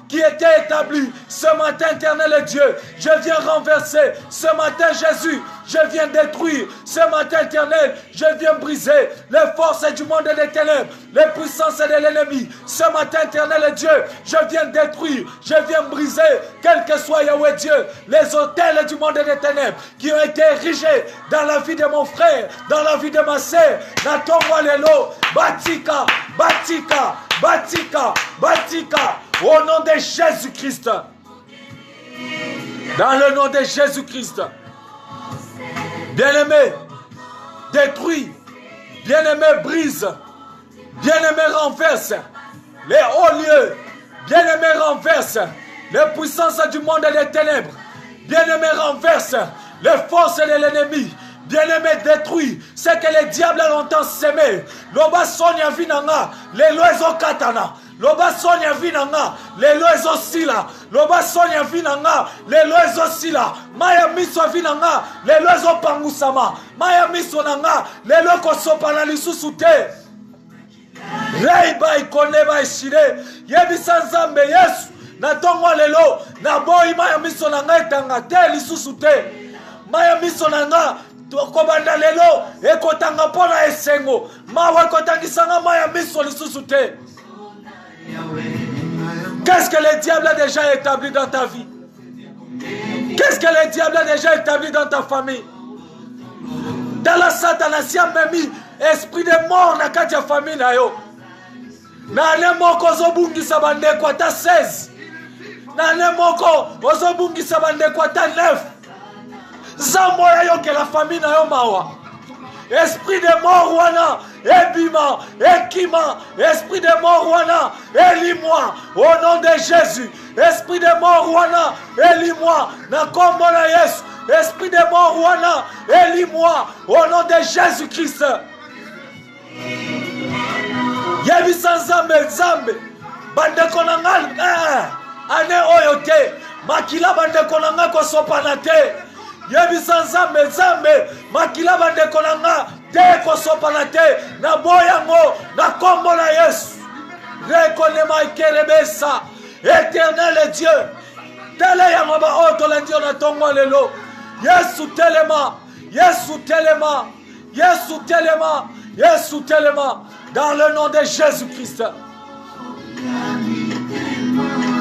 qui étaient établies, ce matin, éternel Dieu, je viens renverser, ce matin, Jésus, je viens détruire, ce matin, éternel, je viens briser les forces du monde des ténèbres, les puissances de l'ennemi, ce matin, éternel Dieu, je viens détruire, je viens briser, quel que soit Yahweh Dieu, les hôtels du monde des ténèbres qui ont été érigés dans la vie de mon frère, dans la vie de ma sœur, Natongo Lelo, Batika, Batika, Batika, Batika, au nom de Jésus-Christ. Dans le nom de Jésus-Christ. Bien-aimé, détruis. Bien-aimé, brise. Bien-aimé, renverse les hauts lieux. Bien-aimé, renverse les puissances du monde et des ténèbres. Bien-aimé, renverse les forces de l'ennemi. Bien-aimé, détruit ce que les diables ont longtemps sémé. Loba sonia vinanga, les lois katana. Loba sonia vinanga, les lois sila. Loba sonia vinanga, les lois sila. Maya miso vinanga, les lois pangusama. Maya miso nanga, les lois kosopana lisusute. Reiba ikoneba ishire. Yebisa nzambe Yesu. Natongo lelo, naboyi maya miso nanga etanga te lisusute. Maya miso nanga Tokobanda lelo ekotanga pona esengo mawa ekotangisanga maya miso lisusu te. Qu'est-ce que le diable a déjà établi dans ta vie? Qu'est-ce que le diable a déjà établi dans ta famille? Dans la satanasia memi esprit de mort na kati ya famille na yo. Na ne moko ozobungisa bandeko ata 16. Na ne moko ozobungisa bandeko ata 9. Zamoya yo que la famille na yo mawa. Esprit de mort wana, ebima, ekima, esprit de mort wana, élis-moi au nom de Jésus. Esprit de mort wana, élis-moi na kombo na Yesu. Esprit de mort wana, élis-moi au nom de Jésus-Christ. Yebisa Nzambe, Nzambe, bandeko na nga ane oyo te makila bandeko na nga kosopana te yebisa nzambe nzambe makila bandeko na nga te kosopana te na boyango na kombo na Yesu rekonema ikerebesa éternel Dieu tele yango ba oto la Dieu na tongo lelo Yesu telema Yesu telema Yesu telema Yesu telema dans le nom de Jésus-Christ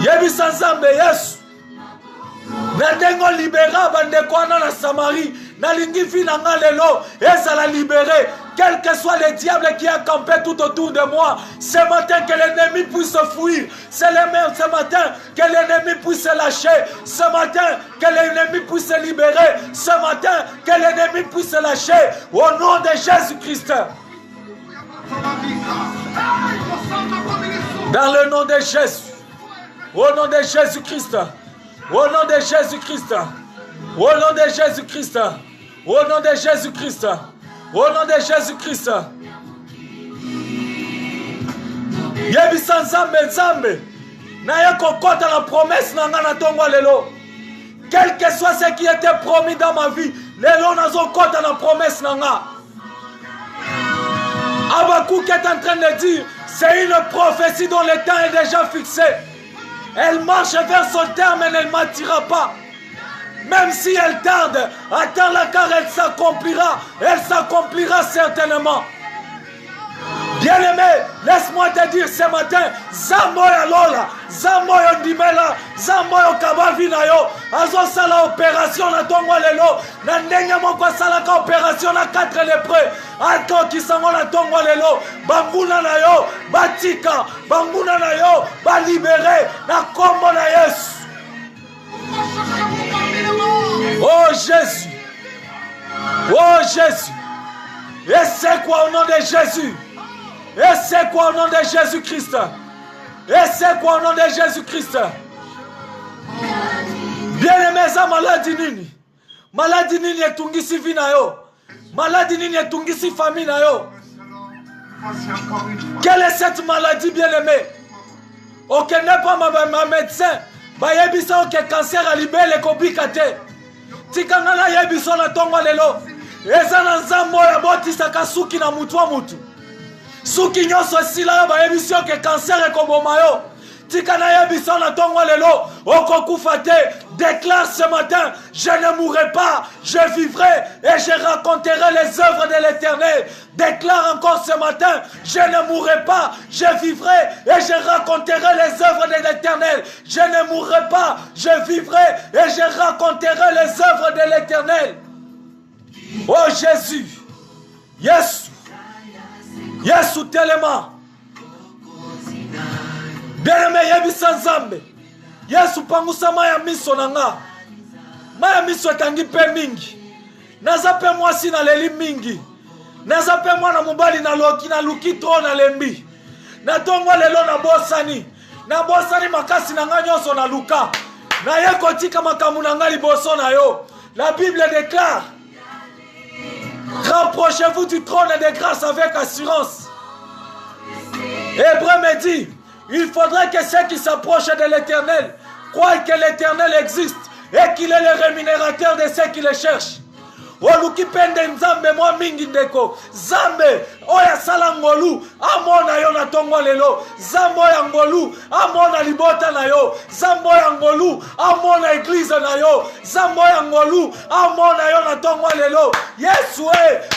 yebisa nzambe Yesu na ndengo libéra bandeko wana na Samarie nalingi vi na nga lelo ezala libéré quel que soit le diable qui a campé tout autour de moi ce matin que l'ennemi puisse fuir c'est le même ce matin que l'ennemi puisse lâcher ce matin que l'ennemi puisse libérer ce matin que l'ennemi puisse lâcher au nom de Jésus-Christ dans le nom de Jésus au nom de Jésus-Christ au nom de Jésus-Christ au nom de Jésus-Christ au nom de Jésus-Christ au nom de Jésus-Christ yebisa nzambe nzambe naye kokota la promesse na nga na tongo lelo quel que soit ce qui était promis dans ma vie lelo nazokota na promesse na nga Habakkuk est en train de dire c'est une prophétie dont le temps est déjà fixé. Elle marche vers son terme et elle ne mentira pas. Même si elle tarde, attends-la car elle s'accomplira certainement. Bien-aimé, laisse-moi te dire ce matin, Zamboya Lola, Zamboya Ndimela, Zamboya Kabavina yo, azo sala opération na tongo lelo, na ndenge moko sala ka opération na 4 lépreux, ato kisango na tongo lelo, banguna na yo, batika, banguna na yo, ba libéré na kombo na Yesu. Oh Jésus, oh Jésus, et c'est quoi au nom de Jésus? Et c'est quoi au nom de Jésus-Christ? Et c'est quoi au nom de Jésus-Christ? Bien-aimé, ça maladie nini? Maladie nini etungisi vi na yo? Maladie nini etungisi famille na yo? Quelle est cette maladie, bien-aimé? Ok, n'est pas ma médecin. Ba yebisa ok cancer a libéré kobika te. Tikanga na yebiso na tongo lelo. Eza na nzambo ya botisa kasuki na mutu wa mutu. Suki nyoso sila ba yebisi ok cancer ekoboma yo. Tikana yebiso na tongo lelo. Okokufa te. Déclare ce matin, je ne mourrai pas, je vivrai et je raconterai les œuvres de l'Éternel. Déclare encore ce matin, je ne mourrai pas, je vivrai et je raconterai les œuvres de l'Éternel. Je ne mourrai pas, je vivrai et je raconterai les œuvres de l'Éternel. Oh Jésus, Yesu, Yesu telema. Bien-aimé, yebisa nzambe. Yesu pangusa maya miso nanga. Maya miso etangi pe mingi. Naza pe mwasi na leli mingi. Naza pe mwana mobali na loki na luki tro na lembi. Na tongo lelo na bosani. Na bosani makasi na nga nyonso na luka. Na ye kotika makamu na nga liboso na yo. La Bible déclare: rapprochez-vous du trône de grâce avec assurance. Hébreu me dit: il faudrait que ceux qui s'approchent de l'Éternel croient que l'Éternel existe et qu'il est le rémunérateur de ceux qui le cherchent. Oluki pende nzambe mwa mingi ndeko. Zambe oya sala ngolu amona yo na tongo lelo. Zambo ya ngolu amona libota na yo. Zambo ya ngolu amona église na yo. Zambo ya ngolu amona yo na tongo lelo. Yesu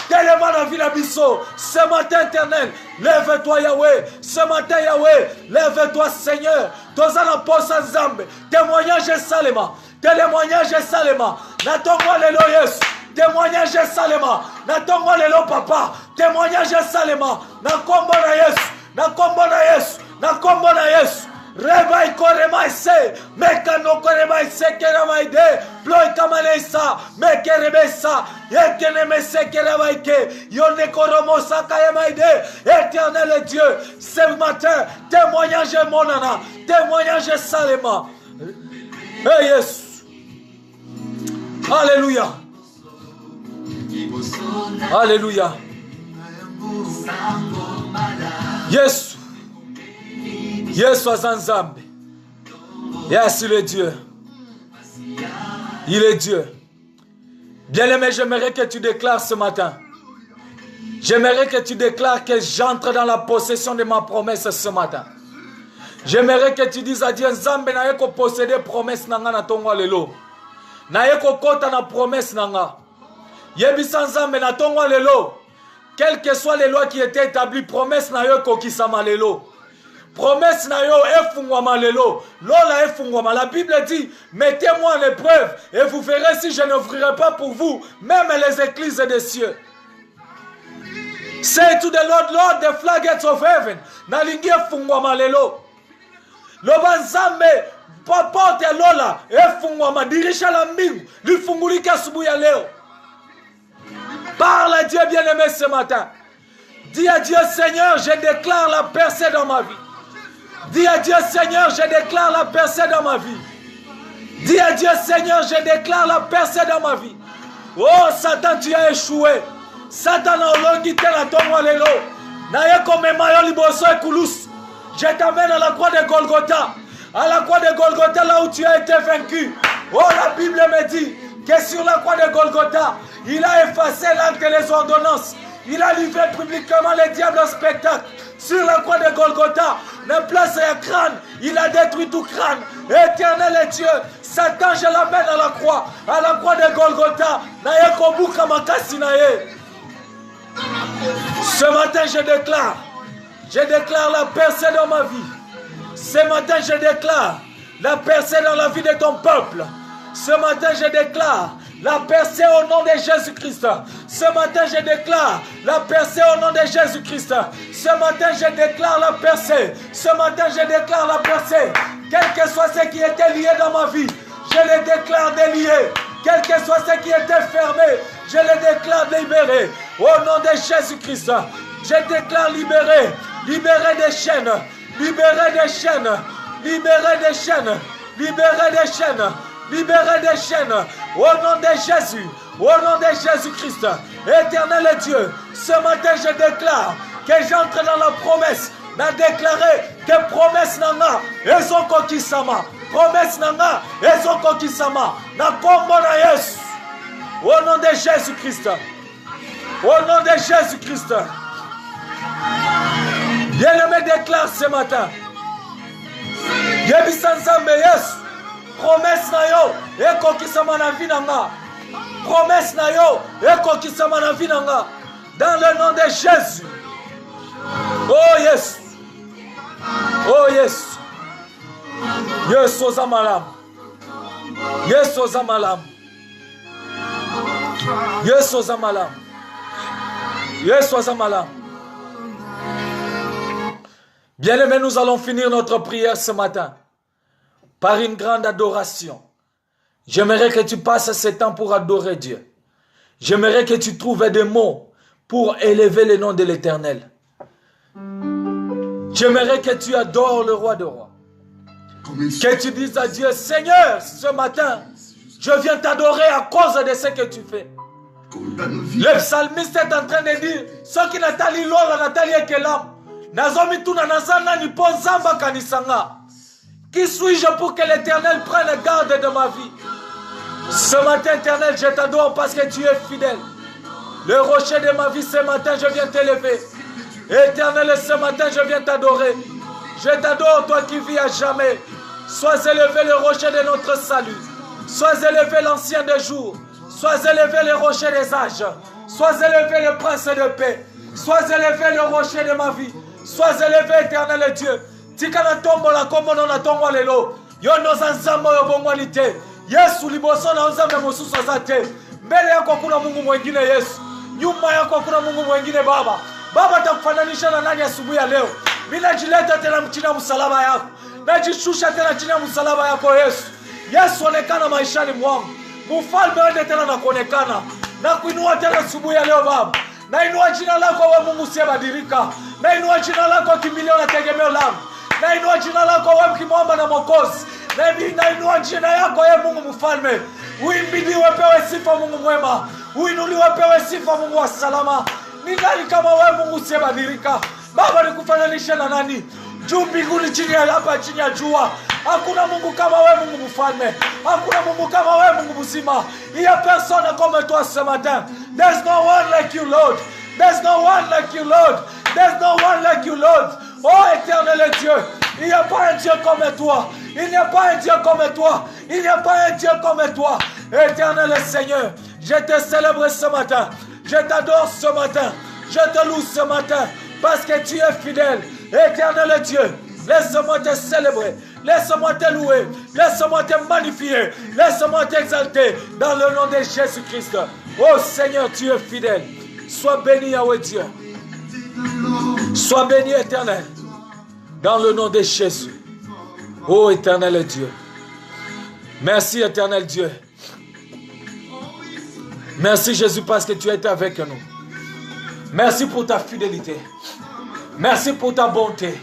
tellement na vila biso. Ce matin éternel, lève-toi Yahweh. Ce matin Yahweh, lève-toi Seigneur. Toza na posa nzambe. Témoignage salema. Témoignage salema. Na tongo lelo Yesu. Témoignage salema. Na tongo lelo papa. Témoignage salema. Na kombo na Yesu. Na kombo na Yesu. Na kombo na Yesu. Reba ikorema ise. Meka no korema ise kerema ide. Ploi kamanesa. Meke rebesa. Yekene mese kerema ike. Yone koromo sakayema ide. Éternel Dieu. Ce matin. Témoignage monana. Témoignage salema. Hey Yesu. Alléluia. Alléluia. Yesu. Yesu azanzambe. Yes, il est Dieu. Il est Dieu. Bien-aimé, j'aimerais que tu déclares ce matin. J'aimerais que tu déclares que j'entre dans la possession de ma promesse ce matin. J'aimerais que tu dises à Dieu, Nzambe na yeko posséder promesse nanga na tongo lelo. Na yeko kota na promesse nanga. Yebisa Nzambe na tongo lelo. Quelles que soient les lois qui étaient établies, promesse na yeko kisama lelo. Promesse na yo efungwama lelo. Lola efungwama. La Bible dit, mettez-moi en épreuve et vous verrez si je n'ouvrirai pas pour vous même les églises des cieux. Say to the Lord, Lord, the floodgates of heaven. Nalingi efungwama lelo. Loba Nzambe porte lola efungwama dirisha la mbingu lifungulike asubuhi ya leo. Parle à Dieu bien-aimé ce matin. Dis à Dieu, Seigneur, je déclare la percée dans ma vie. Dis à Dieu, Seigneur, je déclare la percée dans ma vie. Dis à Dieu, Seigneur, je déclare la percée dans ma vie. Oh, Satan, tu as échoué. Satan a olongité la tongo lelo. Naye comme mayo liboso e kulus. Je t'amène à la croix de Golgotha. À la croix de Golgotha, là où tu as été vaincu. Oh, la Bible me dit que sur la croix de Golgotha, il a effacé l'acte et les ordonnances. Il a livré publiquement les diables au spectacle. Sur la croix de Golgotha, la place est crâne. Il a détruit tout crâne. Éternel est Dieu. Satan, je l'amène à la croix de Golgotha. Naye kobuka makasi naye. Ce matin, je déclare la percée dans ma vie. Ce matin, je déclare la percée dans la vie de ton peuple. Ce matin, je déclare la percée au nom de Jésus-Christ. Ce matin, je déclare la percée au nom de Jésus-Christ. Ce matin, je déclare la percée. Ce matin, je déclare la percée. Quel que soit ce qui était lié dans ma vie, je les déclare déliés. Quel que soit ce qui était fermé, je les déclare libérés. Au nom de Jésus-Christ, je déclare libérés. Libérés des chaînes. Libérés des chaînes. Libérés des chaînes. Libérés des chaînes. Libérés des chaînes. Au nom de Jésus. Au nom de Jésus-Christ. Éternel Dieu, ce matin je déclare que j'entre dans la promesse. N'a déclaré que promesse nanga elles ont kokisama. Promesse nanga elles ont kokisama. Na kombo na Yesu. Au nom de Jésus-Christ. Au nom de Jésus-Christ. Bien-aimé, déclare ce matin. Yebisa Nzambe Yesu. Promesse na yo ekokisama na vie nanga. Promesse na yo ekokisama na vie nanga. Dans le nom de Jésus. Oh yes. Oh yes. Yes ozamalam. Yes ozamalam. Yes ozamalam. Yes ozamalam. Bien-aimés, nous allons finir notre prière ce matin par une grande adoration. J'aimerais que tu passes ce temps pour adorer Dieu. J'aimerais que tu trouves des mots pour élever le nom de l'Éternel. J'aimerais que tu adores le roi des rois. Que tu dises à Dieu, Seigneur, ce matin, je viens t'adorer à cause de ce que tu fais. Le psalmiste est en train de dire, ce qui n'a tali lola, n'a tali ekelam. Nazomi tuna nazana ni ponzamba kanisanga. Qui suis-je pour que l'Éternel prenne garde de ma vie? Ce matin, Éternel, je t'adore parce que tu es fidèle. Le rocher de ma vie, ce matin, je viens t'élever. Éternel, ce matin, je viens t'adorer. Je t'adore, toi qui vis à jamais. Sois élevé le rocher de notre salut. Sois élevé l'ancien des jours. Sois élevé le rocher des âges. Sois élevé le prince de paix. Sois élevé le rocher de ma vie. Sois élevé, Éternel Dieu. Tikana tombola komono na tongwa lelo. Yono zanzambo yobongwani te. Yesu liboso na nzambe mususu azate. Mbele yako kuna Mungu mwingine Yesu. Nyuma yako kuna Mungu mwingine Baba. Baba atakufananisha na nani asubuhi ya leo? Mimi najileta tena chini ya msalaba yako. Najishusha tena chini ya msalaba yako Yesu. Yesu onekana maishani mwangu. Mfalme wende tena na kuonekana. Na kuinua tena asubuhi ya leo Baba. Na inua jina lako wewe Mungu usiyebadilika. Na inua jina lako kimbilio na tegemeo langu. Na inua jina lako wewe kimwamba na Mwokozi. Na inua jina yako wewe Mungu mfalme. Uimbidiwe pewe sifa Mungu mwema. Uinuliwe pewe sifa Mungu wa salama. Ni nani kama wewe Mungu usiyebadilika? Baba nikufananisha na nani? juu mbinguni, chini ya hapa, chini ya jua. Hakuna Mungu kama wewe, Mungu mfalme. Hakuna Mungu kama wewe, Mungu mzima. Il n'y a personne comme toi ce matin. There's no one like you, Lord. There's no one like you, Lord. There's no one like you, Lord. Oh éternel Dieu, il n'y a pas un Dieu comme toi. Il n'y a pas un Dieu comme toi. Il n'y a pas un Dieu comme toi. Éternel Seigneur, je te célèbre ce matin. Je t'adore ce matin. Je te loue ce matin parce que tu es fidèle. Éternel Dieu, laisse-moi te célébrer. Laisse-moi te louer. Laisse-moi te magnifier. Laisse-moi t'exalter dans le nom de Jésus-Christ. Oh Seigneur, tu es fidèle. Sois béni, Yahweh Dieu. Sois béni, éternel. Dans le nom de Jésus. Oh éternel Dieu. Merci, éternel Dieu. Merci, Jésus, parce que tu es avec nous. Merci pour ta fidélité. Merci pour ta bonté.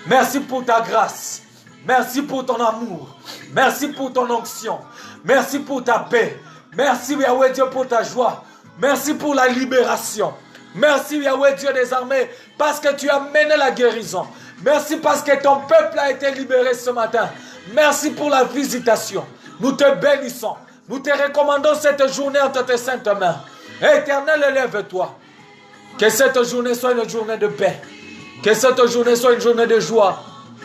Merci pour ta grâce. Merci pour ton amour. Merci pour ton onction. Merci pour ta paix. Merci, Yahweh Dieu, pour ta joie. Merci pour la libération. Merci, Yahweh Dieu des armées, parce que tu as mené la guérison. Merci parce que ton peuple a été libéré ce matin. Merci pour la visitation. Nous te bénissons. Nous te recommandons cette journée entre tes saintes mains. Éternel, élève-toi. Que cette journée soit une journée de paix. Que cette journée soit une journée de joie.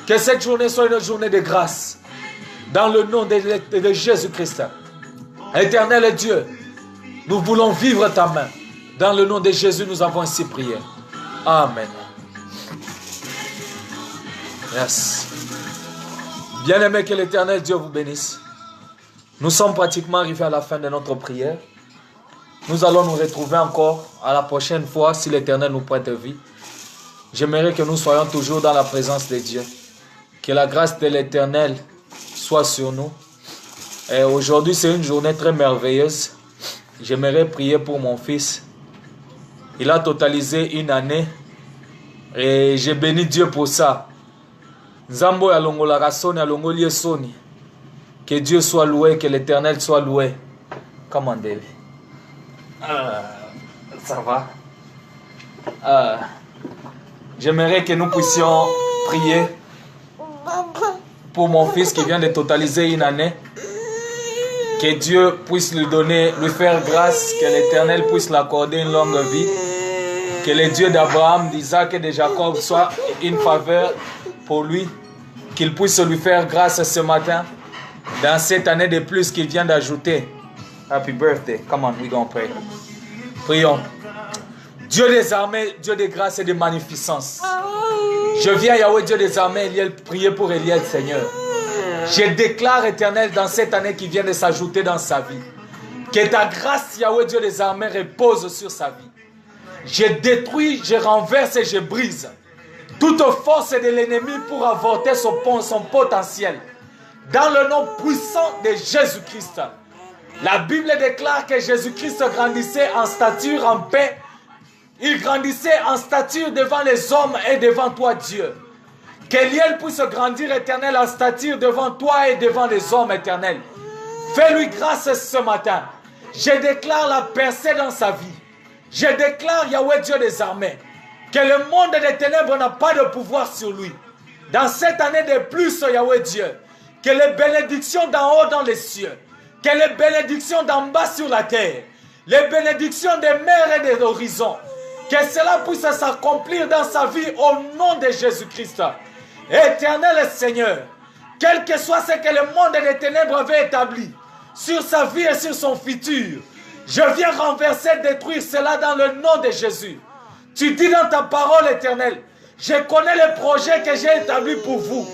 Que cette journée soit une journée de grâce. Dans le nom de Jésus-Christ. Éternel Dieu, nous voulons vivre ta main. Dans le nom de Jésus, nous avons ainsi prié. Amen. Yes. Bien-aimés, que l'Éternel Dieu vous bénisse. Nous sommes pratiquement arrivés à la fin de notre prière. Nous allons nous retrouver encore à la prochaine fois si l'Éternel nous prête vie. J'aimerais que nous soyons toujours dans la présence de Dieu. Que la grâce de l'Éternel soit sur nous. Et aujourd'hui, c'est une journée très merveilleuse. J'aimerais prier pour mon fils. Il a totalisé 1 année. Et j'ai béni Dieu pour ça. Nzambo ya longola rasoni ya longoli soni. Que Dieu soit loué, que l'Éternel soit loué. Comment David? Ça va? J'aimerais que nous puissions prier pour mon fils qui vient de totaliser 1 année. Que Dieu puisse lui donner, lui faire grâce, que l'Éternel puisse l'accorder une longue vie. Que le Dieu d'Abraham, d'Isaac et de Jacob soit une faveur pour lui. Qu'il puisse lui faire grâce ce matin, dans cette année de plus qu'il vient d'ajouter. Happy birthday. Come on, we're going to pray. Prions. Dieu des armées, Dieu de grâce et de magnificence. Je viens, Yahweh, Dieu des armées, Eliel, prier pour Eliel, Seigneur. Je déclare, Éternel, dans cette année qui vient de s'ajouter dans sa vie, que ta grâce, Yahweh, Dieu des armées, repose sur sa vie. Je détruis, je renverse et je brise toute force de l'ennemi pour avorter son potentiel. Dans le nom puissant de Jésus-Christ. La Bible déclare que Jésus-Christ grandissait en stature, en paix. Il grandissait en stature devant les hommes et devant toi, Dieu. Qu'Eliel puisse grandir, Éternel, en stature devant toi et devant les hommes, Éternel. Fais-lui grâce ce matin. Je déclare la percée dans sa vie. Je déclare, Yahweh Dieu des armées, que le monde des ténèbres n'a pas de pouvoir sur lui. Dans cette année de plus, Yahweh Dieu, que les bénédictions d'en haut dans les cieux, que les bénédictions d'en bas sur la terre, les bénédictions des mers et des horizons, que cela puisse s'accomplir dans sa vie au nom de Jésus-Christ. Éternel Seigneur, quel que soit ce que le monde des ténèbres avait établi sur sa vie et sur son futur, je viens renverser, détruire cela dans le nom de Jésus. Tu dis dans ta parole, Éternel, je connais les projets que j'ai établis pour vous.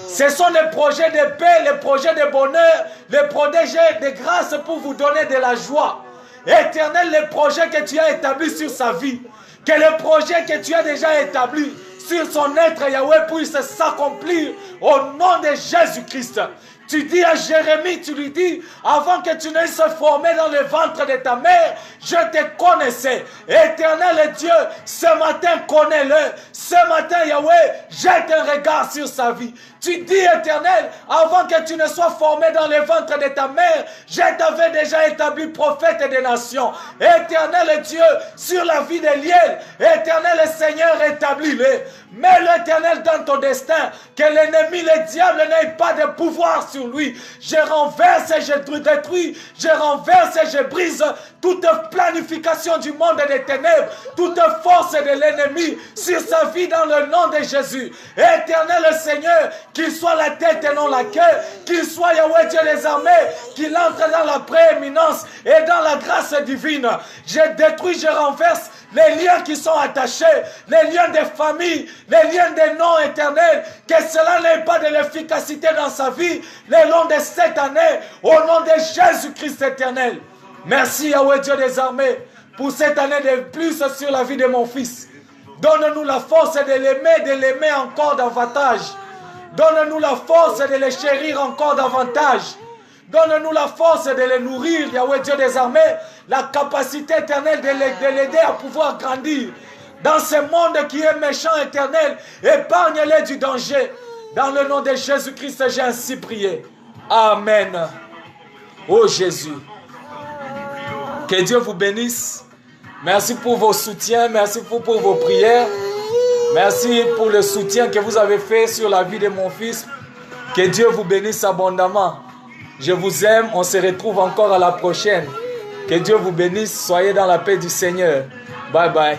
Ce sont les projets de paix, les projets de bonheur, les projets de grâce pour vous donner de la joie. Éternel, les projets que tu as établis sur sa vie, que les projets que tu as déjà établis sur son être, Yahweh, puisse s'accomplir au nom de Jésus-Christ. Tu dis à Jérémie, tu lui dis, avant que tu ne sois formé dans le ventre de ta mère, je te connaissais. Éternel Dieu, ce matin, connais-le. Ce matin, Yahweh, jette un regard sur sa vie. Tu dis, Éternel, avant que tu ne sois formé dans le ventre de ta mère, je t'avais déjà établi prophète des nations. Éternel Dieu, sur la vie d'Eliel, Éternel Seigneur, établis-le. Mets l'Éternel dans ton destin, que l'ennemi, le diable, n'ait pas de pouvoir sur lui. Je renverse et je détruis, je renverse et je brise toute planification du monde des ténèbres, toute force de l'ennemi sur sa vie dans le nom de Jésus. Éternel Seigneur, qu'il soit la tête et non la queue, qu'il soit Yahweh Dieu des armées, qu'il entre dans la prééminence et dans la grâce divine. Je détruis, je renverse les liens qui sont attachés, les liens des familles, les liens des noms éternels, que cela n'ait pas de l'efficacité dans sa vie, le long de cette année, au nom de Jésus-Christ éternel. Merci Yahweh Dieu des armées, pour cette année de plus sur la vie de mon fils. Donne-nous la force de l'aimer encore davantage. Donne-nous la force de le chérir encore davantage. Donne-nous la force de le nourrir, Yahweh Dieu des armées, la capacité éternelle de l'aider à pouvoir grandir. Dans ce monde qui est méchant éternel, épargne-les du danger. Dans le nom de Jésus-Christ, j'ai ainsi prié. Amen. Oh Jésus. Que Dieu vous bénisse. Merci pour vos soutiens, merci pour vos prières. Merci pour le soutien que vous avez fait sur la vie de mon fils. Que Dieu vous bénisse abondamment. Je vous aime, on se retrouve encore à la prochaine. Que Dieu vous bénisse, soyez dans la paix du Seigneur. Bye bye.